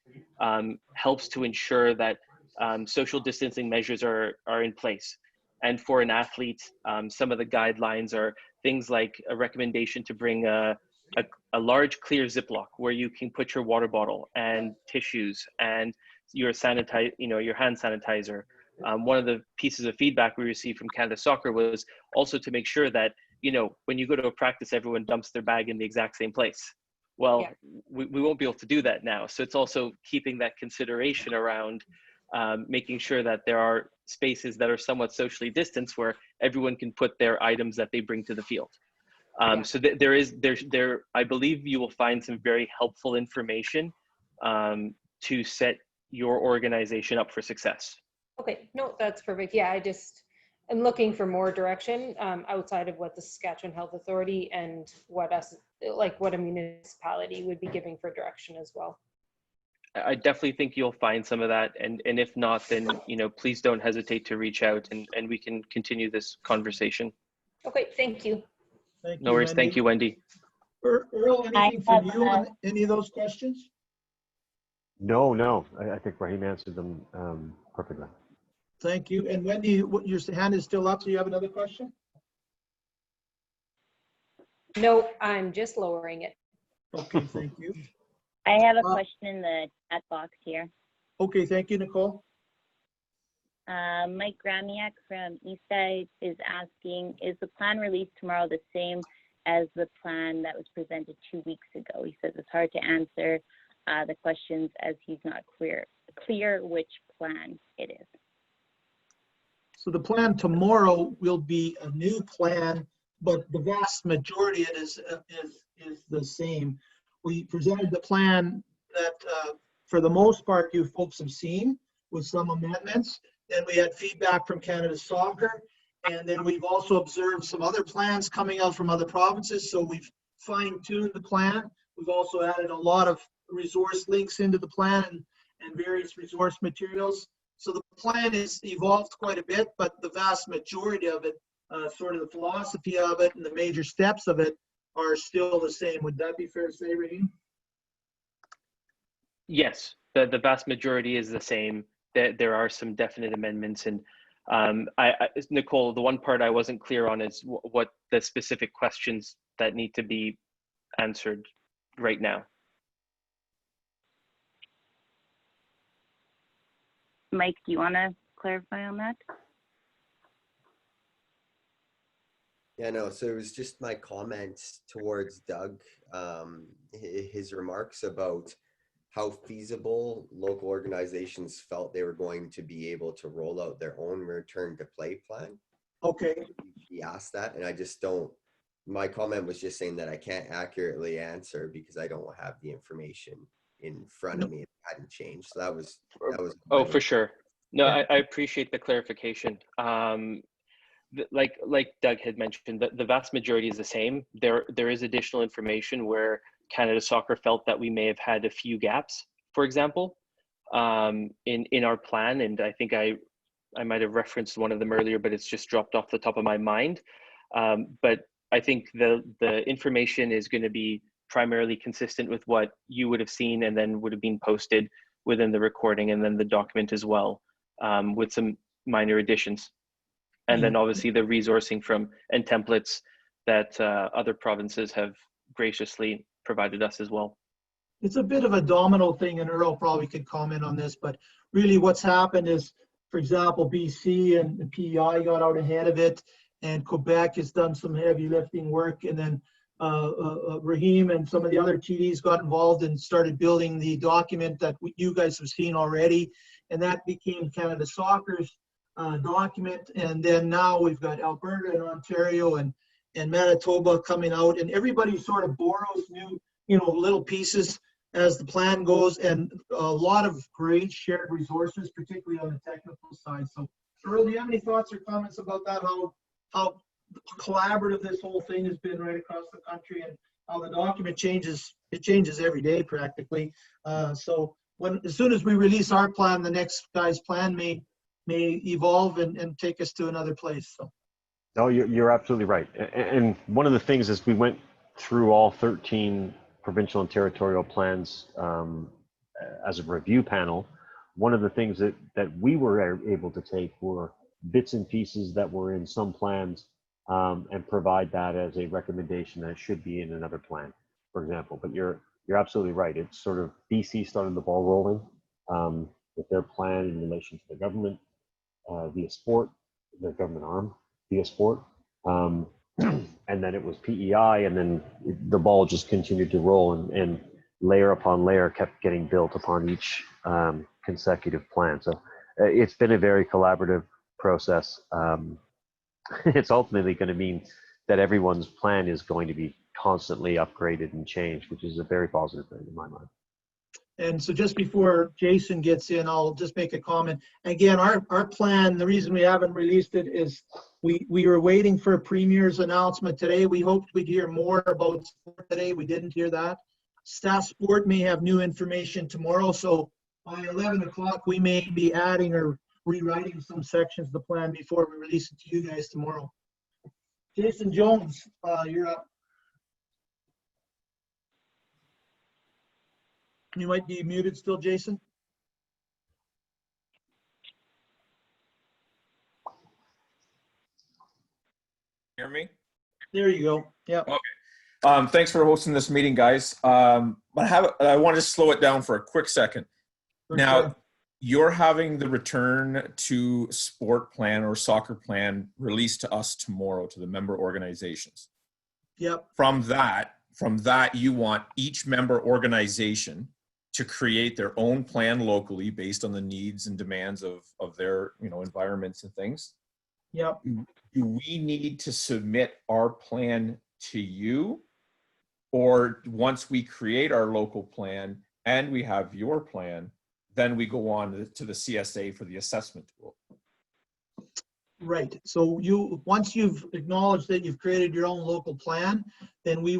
helps to ensure that social distancing measures are in place. And for an athlete, some of the guidelines are things like a recommendation to bring a large clear Ziploc where you can put your water bottle and tissues and your hand sanitizer. One of the pieces of feedback we received from Canada Soccer was also to make sure that, when you go to a practice, everyone dumps their bag in the exact same place. Well, we won't be able to do that now. So it's also keeping that consideration around making sure that there are spaces that are somewhat socially distanced where everyone can put their items that they bring to the field. So I believe you will find some very helpful information to set your organization up for success. Okay, no, that's perfect. Yeah, I'm looking for more direction outside of what the Saskatchewan Health Authority and what a municipality would be giving for direction as well. I definitely think you'll find some of that, and if not, then please don't hesitate to reach out and we can continue this conversation. Okay, thank you. Thank you, No worries. Wendy. Thank you, Wendy. Earl, anything from you on any of those questions? No. I think Raheem answered them perfectly. Thank you. And Wendy, your hand is still up, so you have another question? No, I'm just lowering it. Okay, thank you. I have a question in the chat box here. Okay, thank you, Nicole. Mike Gramiak from Eastside is asking, is the plan released tomorrow the same as the plan that was presented 2 weeks ago? He says it's hard to answer the questions as he's not clear which plan it is. So the plan tomorrow will be a new plan, but the vast majority of it is the same. We presented the plan that for the most part you folks have seen with some amendments. Then we had feedback from Canada Soccer, and then we've also observed some other plans coming out from other provinces. So we've fine-tuned the plan. We've also added a lot of resource links into the plan and various resource materials. So the plan is evolved quite a bit, but the vast majority of it, sort of the philosophy of it and the major steps of it are still the same. Would that be fair to say, Raheem? Yes, the vast majority is the same. There are some definite amendments, and Nicole, the one part I wasn't clear on is what the specific questions that need to be answered right now. Mike, do you want to clarify on that? Yeah, no, so it was just my comments towards Doug, his remarks about how feasible local organizations felt they were going to be able to roll out their own return to play plan. Okay. He asked that, and I just don't, my comment was just saying that I can't accurately answer because I don't have the information in front of me. It hadn't changed. So that was Oh, for sure. No, I appreciate the clarification. Like Doug had mentioned, the vast majority is the same. There is additional information where Canada Soccer felt that we may have had a few gaps, for example, in our plan. And I think I might have referenced one of them earlier, but it's just dropped off the top of my mind. But I think the information is going to be primarily consistent with what you would have seen and then would have been posted within the recording and then the document as well, with some minor additions. And then obviously the resourcing from and templates that other provinces have graciously provided us as well. It's a bit of a domino thing, and Earl probably could comment on this, but really what's happened is For example, BC and PEI got out ahead of it, and Quebec has done some heavy lifting work, and then Raheem and some of the other TDs got involved and started building the document that you guys have seen already, and that became Canada Soccer's document. And then now we've got Alberta and Ontario and Manitoba coming out, and everybody sort of borrows new, little pieces as the plan goes, and a lot of great shared resources, particularly on the technical side. So, Earl, do you have any thoughts or comments about that? How collaborative this whole thing has been right across the country, and how the document changes. It changes every day practically. So as soon as we release our plan, the next guy's plan may evolve and take us to another place. So. No, you're absolutely right. And one of the things is we went through all 13 provincial and territorial plans as a review panel. One of the things that we were able to take were bits and pieces that were in some plans and provide that as a recommendation that should be in another plan, for example. But you're absolutely right. It's sort of BC started the ball rolling with their plan in relation to the government via sport, their government arm via sport. And then it was PEI, and then the ball just continued to roll, and layer upon layer kept getting built upon each consecutive plan. So it's been a very collaborative process. It's ultimately going to mean that everyone's plan is going to be constantly upgraded and changed, which is a very positive thing in my mind. And so just before Jason gets in, I'll just make a comment. Again, our plan, the reason we haven't released it is we were waiting for a Premier's announcement today. We hoped we'd hear more about sport today. We didn't hear that. Staff Sport may have new information tomorrow. So by 11 o'clock, we may be adding or rewriting some sections of the plan before we release it to you guys tomorrow. Jason Jones, you're up. You might be muted still, Jason. Hear me? There you go. Yeah. Okay. Thanks for hosting this meeting, guys. I want to slow it down for a quick second. For Now, sure. You're having the return to sport plan or soccer plan released to us tomorrow, to the member organizations. Yep. From that, you want each member organization to create their own plan locally based on the needs and demands of their environments and things. Yep. Do we need to submit our plan to you, or once we create our local plan and we have your plan, then we go on to the CSA for the assessment tool? Right. So once you've acknowledged that you've created your own local plan, then we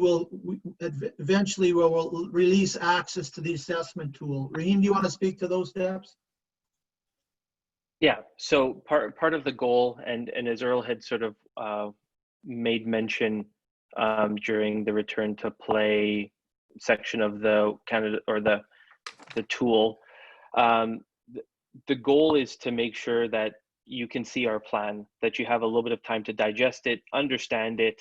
eventually will release access to the assessment tool. Raheem, do you want to speak to those steps? Yeah, so part of the goal, and as Earl had sort of made mention during the return to play section of the Canada or the tool, the goal is to make sure that you can see our plan, that you have a little bit of time to digest it, understand it.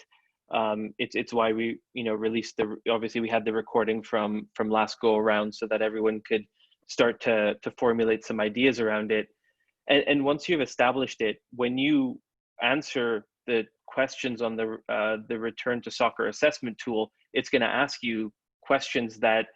It's why we released obviously we had the recording from last go around so that everyone could start to formulate some ideas around it. And once you've established it, when you answer the questions on the return to soccer assessment tool, it's going to ask you questions that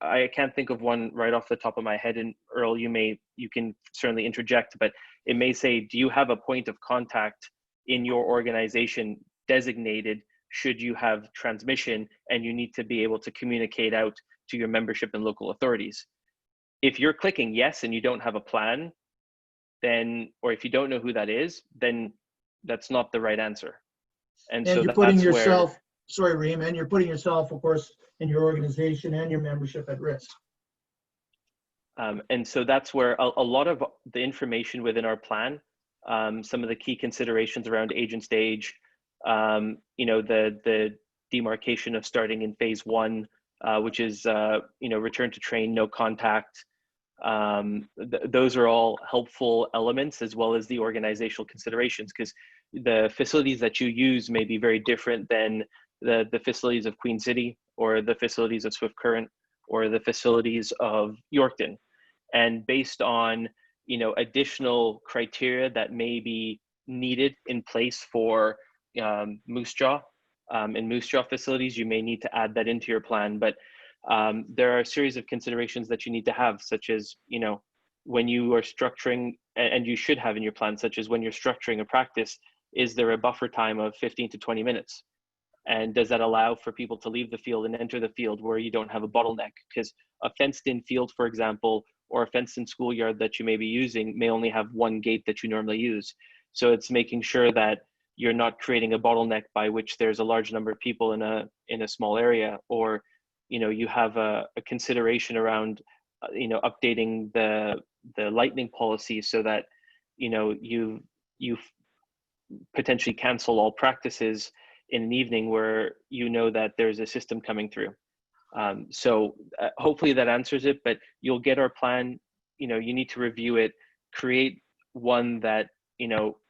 I can't think of one right off the top of my head, and Earl, you can certainly interject, but it may say, do you have a point of contact in your organization designated should you have transmission and you need to be able to communicate out to your membership and local authorities? If you're clicking yes and you don't have a plan, then, or if you don't know who that is, then that's not the right answer. And so you're putting yourself, sorry, Raheem, and you're putting yourself, of course, and your organization and your membership at risk. And so that's where a lot of the information within our plan, some of the key considerations around age and stage, the demarcation of starting in phase 1, which is return to train, no contact. Those are all helpful elements, as well as the organizational considerations, because the facilities that you use may be very different than the facilities of Queen City, or the facilities of Swift Current, or the facilities of Yorkton. And based on additional criteria that may be needed in place for moose jaw and moose jaw facilities, you may need to add that into your plan. But there are a series of considerations that you need to have, such as, when you are structuring, and you should have in your plan, such as when you're structuring a practice, is there a buffer time of 15 to 20 minutes? And does that allow for people to leave the field and enter the field where you don't have a bottleneck? Because a fenced-in field, for example, or a fenced-in schoolyard that you may be using may only have one gate that you normally use. So it's making sure that you're not creating a bottleneck by which there's a large number of people in a small area, or you have a consideration around updating the lightning policy so that you potentially cancel all practices in an evening where that there's a system coming through. So hopefully that answers it, but you'll get our plan. You need to review it, create one that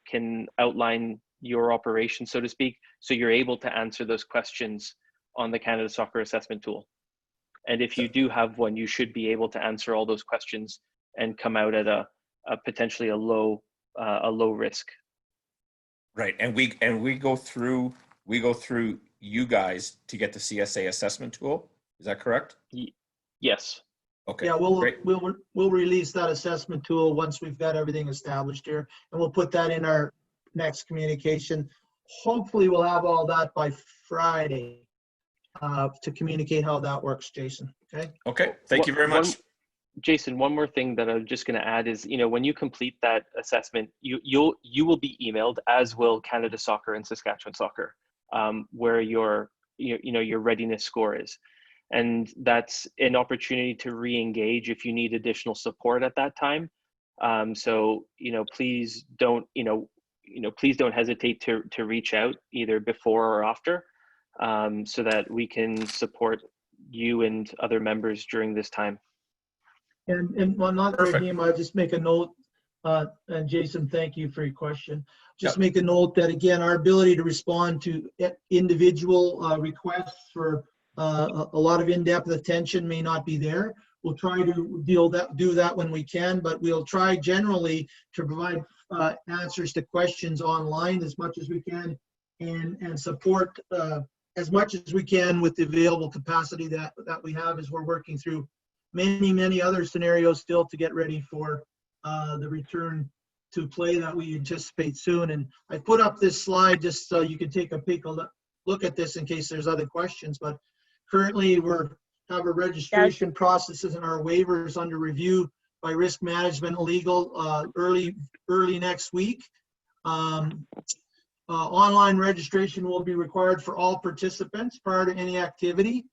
can outline your operation, so to speak, so you're able to answer those questions on the Canada Soccer Assessment Tool. And if you do have one, you should be able to answer all those questions and come out at a potentially a low risk. Right, and we go through you guys to get the CSA assessment tool. Is that correct? Yes. Okay. Yeah, we'll great. we'll release that assessment tool once we've got everything established here, and we'll put that in our next communication. Hopefully, we'll have all that by Friday to communicate how that works, Jason. Okay. Okay. Thank you very much. Jason, one more thing that I'm just going to add is, when you complete that assessment, you will be emailed, as will Canada Soccer and Saskatchewan Soccer, where your readiness score is, and that's an opportunity to re-engage if you need additional support at that time. So please don't hesitate to reach out either before or after, so that we can support you and other members during this time. And well, not Perfect. Raheem, I'll just make a note, and Jason, thank you for your question. Just Yep. make a note that, again, our ability to respond to individual requests for a lot of in-depth attention may not be there. We'll try to do that when we can, but we'll try generally to provide answers to questions online as much as we can, and support as much as we can with the available capacity that we have as we're working through many other scenarios still to get ready for the return to play that we anticipate soon. And I put up this slide just so you can take a look at this in case there's other questions. But currently we have our registration processes and our waivers under review by risk management legal early next week. Online registration will be required for all participants prior to any activity.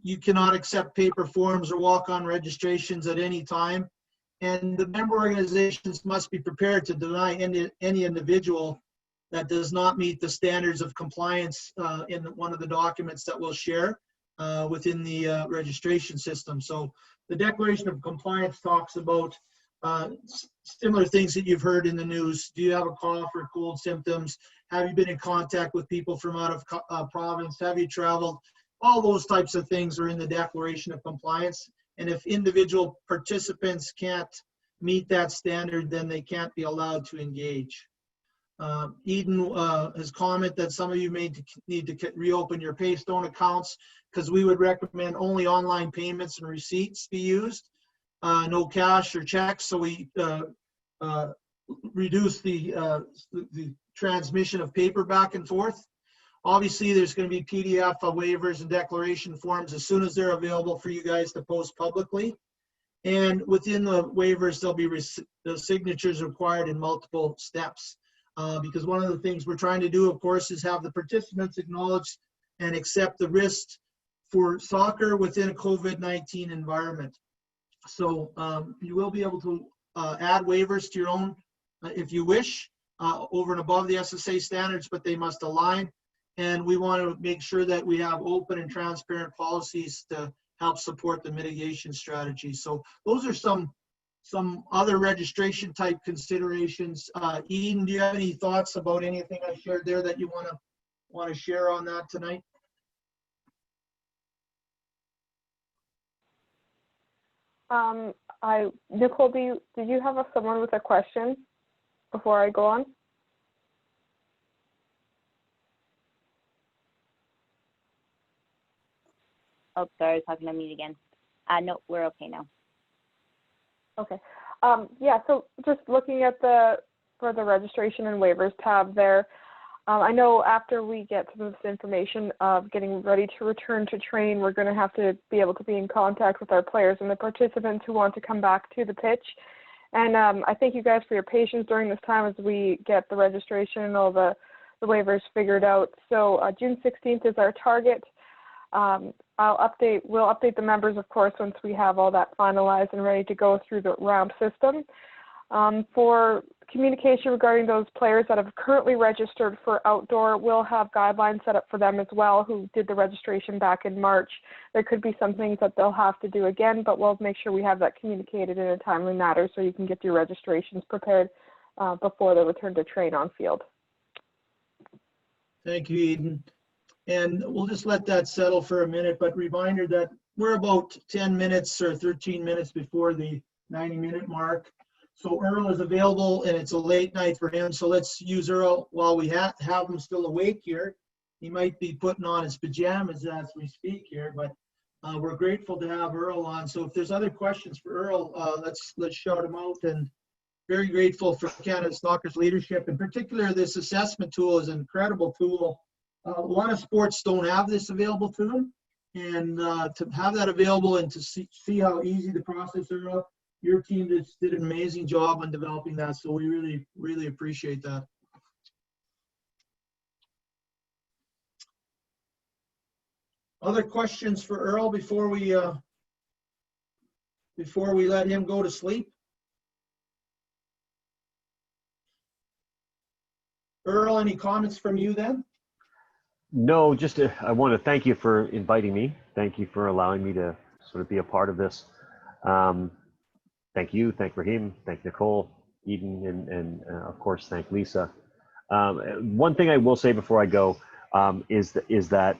You cannot accept paper forms or walk-on registrations at any time, and the member organizations must be prepared to deny any individual that does not meet the standards of compliance in one of the documents that we'll share within the registration system. So the Declaration of Compliance talks about similar things that you've heard in the news. Do you have a cough or cold symptoms? Have you been in contact with people from out of province? Have you traveled? All those types of things are in the Declaration of Compliance. And if individual participants can't meet that standard, then they can't be allowed to engage. Eden has commented that some of you may need to reopen your Paystone accounts, because we would recommend only online payments and receipts be used, no cash or checks. So we reduce the transmission of paper back and forth. Obviously, there's going to be PDF waivers and declaration forms as soon as they're available for you guys to post publicly. And within the waivers, there'll be the signatures required in multiple steps. Because one of the things we're trying to do, of course, is have the participants acknowledge and accept the risks for soccer within a COVID-19 environment. So you will be able to add waivers to your own if you wish, over and above the SSA standards, but they must align. And we want to make sure that we have open and transparent policies to help support the mitigation strategy. So those are some other registration type considerations. Eden, do you have any thoughts about anything I shared there that you want to share on that tonight? Nicole, did you have someone with a question before I go on? Oh, sorry, I was talking to me again. No, we're okay now. Okay. Yeah, so just looking at for the registration and waivers tab there, I know after we get some of this information of getting ready to return to train, we're going to have to be able to be in contact with our players and the participants who want to come back to the pitch. And I thank you guys for your patience during this time as we get the registration and all the waivers figured out. So June 16th is our target. We'll update the members, of course, once we have all that finalized and ready to go through the RAMP system. For communication regarding those players that have currently registered for outdoor, we'll have guidelines set up for them as well who did the registration back in March. There could be some things that they'll have to do again, but we'll make sure we have that communicated in a timely manner so you can get your registrations prepared before they return to train on field. Thank you, Eden. And we'll just let that settle for a minute, but reminder that we're about 10 minutes or 13 minutes before the 90-minute mark. So Earl is available and it's a late night for him. So let's use Earl while we have him still awake here. He might be putting on his pajamas as we speak here, but we're grateful to have Earl on. So if there's other questions for Earl, let's shout them out. And very grateful for Canada Soccer's leadership. In particular, this assessment tool is an incredible tool. A lot of sports don't have this available to them, and to have that available and to see how easy the process is, your team just did an amazing job on developing that, so we really, really appreciate that. Other questions for Earl before we let him go to sleep? Earl, any comments from you then? No, just I want to thank you for inviting me. Thank you for allowing me to sort of be a part of this. Thank you, thank Raheem, thank Nicole, Eden, and of course, thank Lisa. One thing I will say before I go is that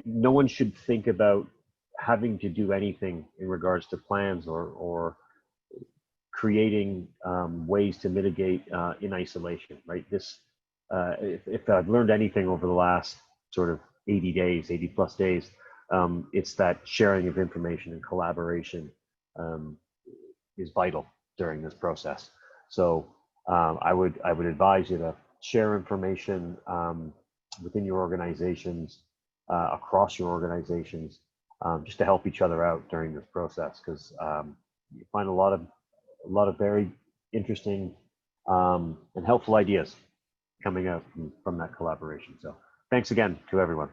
no one should think about having to do anything in regards to plans or creating ways to mitigate in isolation, right? This, if I've learned anything over the last sort of 80 plus days, it's that sharing of information and collaboration is vital during this process. So I would advise you to share information within your organizations, across your organizations, just to help each other out during this process, because you find a lot of very interesting and helpful ideas coming out from that collaboration. So thanks again to everyone.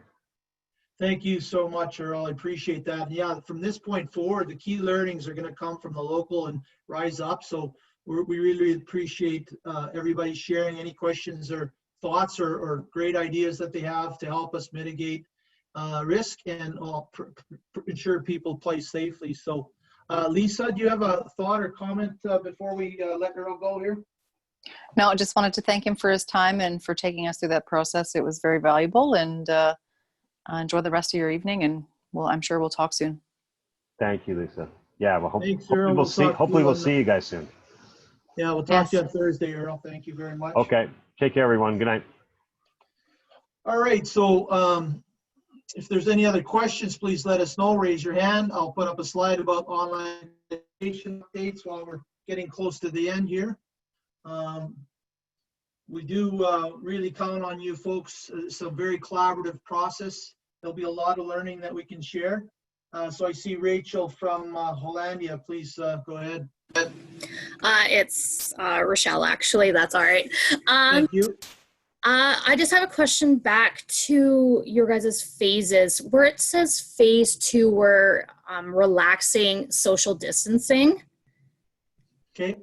Thank you so much, Earl. I appreciate that. And yeah, from this point forward, the key learnings are going to come from the local and rise up. So we really appreciate everybody sharing any questions or thoughts or great ideas that they have to help us mitigate risk and ensure people play safely. So Lisa, do you have a thought or comment before we let Earl go here? No, I just wanted to thank him for his time and for taking us through that process. It was very valuable, and enjoy the rest of your evening, and I'm sure we'll talk soon. Thank you, Lisa. Yeah, well, Thanks, Earl. hopefully we'll see you guys soon. Yeah, we'll talk to you on Thursday, Earl. Thank you very much. Okay, take care, everyone. Good night. All right, so if there's any other questions, please let us know. Raise your hand. I'll put up a slide about online education updates while we're getting close to the end here. We do really count on you folks. It's a very collaborative process. There'll be a lot of learning that we can share. So I see Rachel from Hollandia. Please go ahead. It's Rochelle, actually. That's all right. Thank you. I just have a question back to your guys' phases. Where it says phase 2, we're relaxing social distancing. Okay.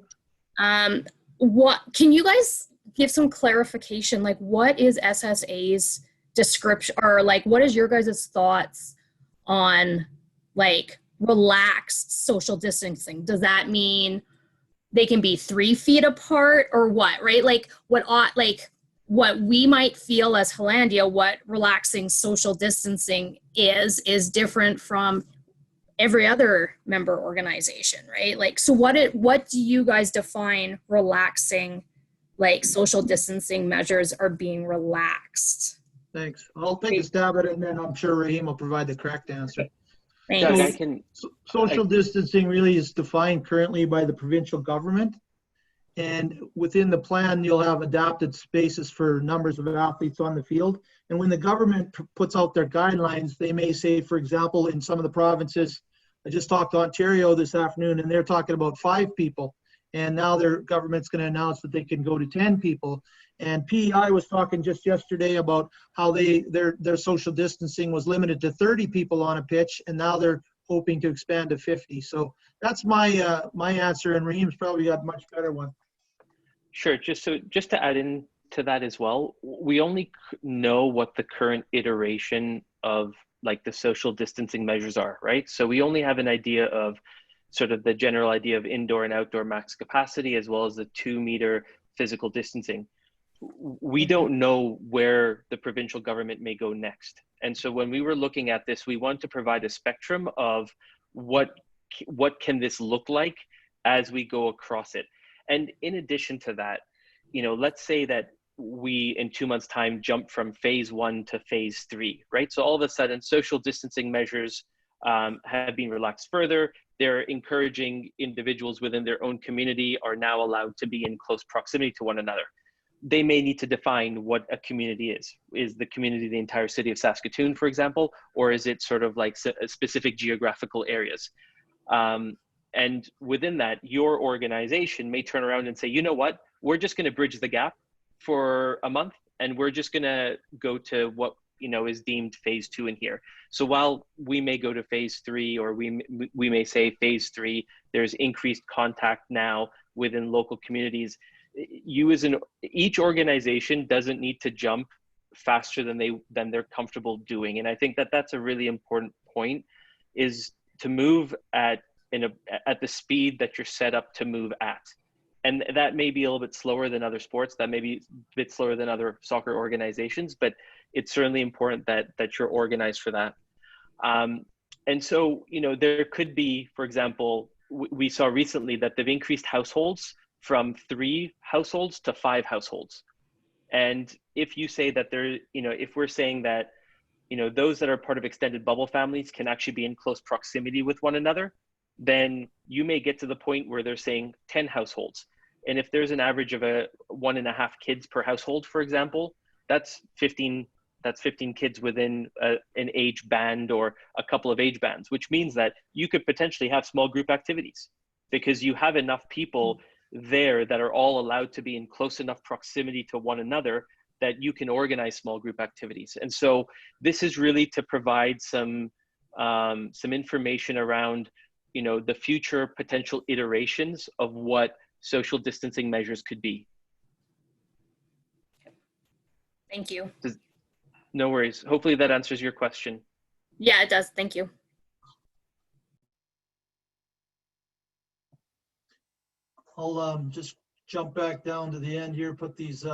What can you guys give some clarification? Like, what is SSA's description, or like, what is your guys' thoughts on like relaxed social distancing? Does that mean they can be 3 feet apart or what? Right? Like what we might feel as Hollandia, what relaxing social distancing is different from every other member organization, right? Like, so what do you guys define relaxing, like social distancing measures are being relaxed? Thanks. I'll take a stab at it, and then I'm sure Raheem will provide the correct answer. Thanks. Doug, Social distancing really is defined currently by the provincial government. And within the plan, you'll have adapted spaces for numbers of athletes on the field. And when the government puts out their guidelines, they may say, for example, in some of the provinces, I just talked to Ontario this afternoon, and they're talking about 5 people. And now their government's going to announce that they can go to 10 people. And PEI was talking just yesterday about how their social distancing was limited to 30 people on a pitch, and now they're hoping to expand to 50. So that's my my answer, and Raheem's probably got a much better one. Sure. Just to add in to that as well, we only know what the current iteration of like the social distancing measures are, right? So we only have an idea of sort of the general idea of indoor and outdoor max capacity, as well as the 2-meter physical distancing. We don't know where the provincial government may go next. And so when we were looking at this, we want to provide a spectrum of what can this look like as we go across it. And in addition to that, you know, let's say that we, in 2 months' time, jump from phase 1 to phase 3, right? So all of a sudden, social distancing measures have been relaxed further. They're encouraging individuals within their own community are now allowed to be in close proximity to one another. They may need to define what a community is. Is the community the entire city of Saskatoon, for example, or is it sort of like specific geographical areas? And within that, your organization may turn around and say, you know what, we're just going to bridge the gap for a month, and we're just going to go to what, you know, is deemed phase 2 in here. So while we may go to phase 3, or we may say phase 3, there's increased contact now within local communities. Each organization doesn't need to jump faster than they're comfortable doing. And I think that that's a really important point, is to move at the speed that you're set up to move at. And that may be a little bit slower than other sports, that may be a bit slower than other soccer organizations, but it's certainly important that you're organized for that. And so, you know, there could be, for example, we saw recently that they've increased households from 3 households to 5 households. And if you say that if we're saying that, you know, those that are part of extended bubble families can actually be in close proximity with one another, then you may get to the point where they're saying 10 households. And if there's an average of 1.5 kids per household, for example, that's 15 kids within an age band or a couple of age bands, which means that you could potentially have small group activities because you have enough people there that are all allowed to be in close enough proximity to one another that you can organize small group activities. And so this is really to provide some information around, you know, the future potential iterations of what social distancing measures could be. Thank you. No worries. Hopefully that answers your question. Yeah, it does. Thank you. I'll just jump back down to the end here, put these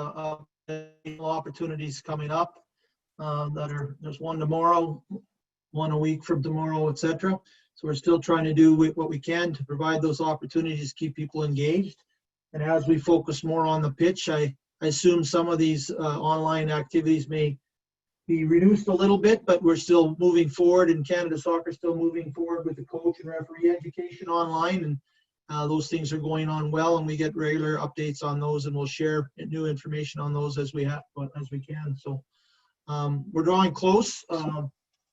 opportunities coming up there's one tomorrow, one a week from tomorrow, etc. So we're still trying to do what we can to provide those opportunities, keep people engaged. And as we focus more on the pitch, I assume some of these online activities may be reduced a little bit, but we're still moving forward, and Canada Soccer is still moving forward with the coach and referee education online, and those things are going on well, and we get regular updates on those, and we'll share new information on those as we can. So we're drawing close.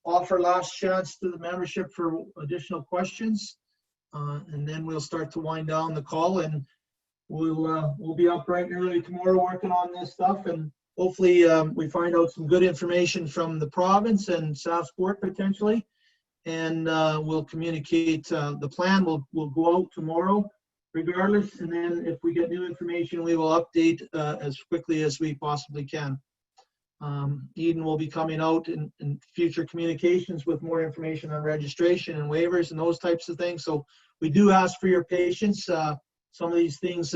Offer last chance to the membership for additional questions, and then we'll start to wind down the call, and we'll be up bright and early tomorrow working on this stuff, and hopefully we find out some good information from the province and Saskport potentially, and we'll communicate the plan. We'll go out tomorrow regardless, and then if we get new information, we will update as quickly as we possibly can. Eden will be coming out in future communications with more information on registration and waivers and those types of things. So we do ask for your patience. Some of these things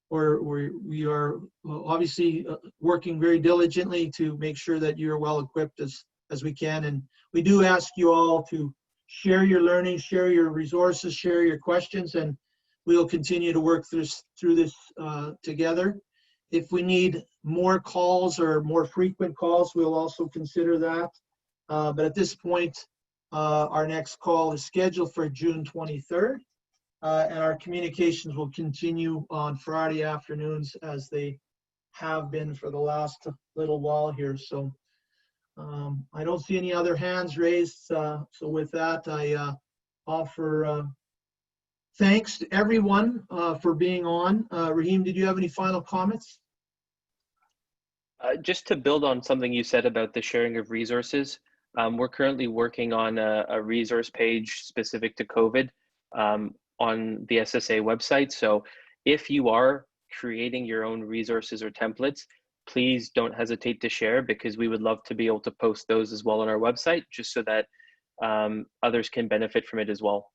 we are obviously working very diligently to make sure that you're well equipped as we can. And we do ask you all to share your learning, share your resources, share your questions, and we'll continue to work through this together. If we need more calls or more frequent calls, we'll also consider that. But at this point, our next call is scheduled for June 23rd, and our communications will continue on Friday afternoons as they have been for the last little while here. So I don't see any other hands raised. So with that, I offer thanks to everyone for being on. Raheem, did you have any final comments? Just to build on something you said about the sharing of resources, we're currently working on a resource page specific to COVID on the SSA website. So if you are creating your own resources or templates, please don't hesitate to share, because we would love to be able to post those as well on our website, just so that others can benefit from it as well.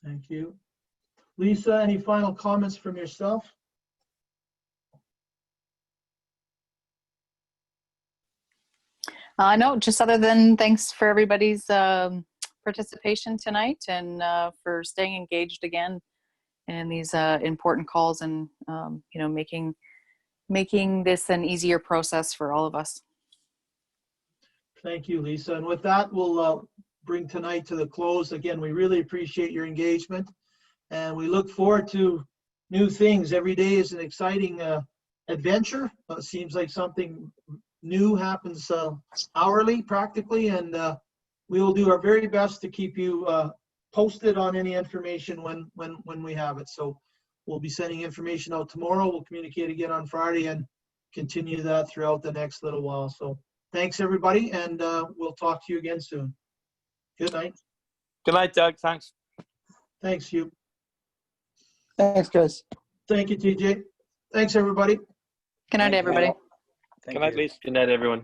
Thank you. Lisa, any final comments from yourself? No, just other than thanks for everybody's participation tonight, and for staying engaged again in these important calls, and you know, making this an easier process for all of us. Thank you, Lisa. And with that, we'll bring tonight to the close. Again, we really appreciate your engagement, and we look forward to new things. Every day is an exciting adventure. It seems like something new happens hourly practically, and we will do our very best to keep you posted on any information when we have it. So we'll be sending information out tomorrow. We'll communicate again on Friday and continue that throughout the next little while. So thanks, everybody, and we'll talk to you again soon. Good night. Good night, Doug. Thanks. Thanks, Hugh. Thanks, guys. Thank you, TJ. Thanks, everybody. Good night, everybody. Good night, Lisa. Good night, everyone.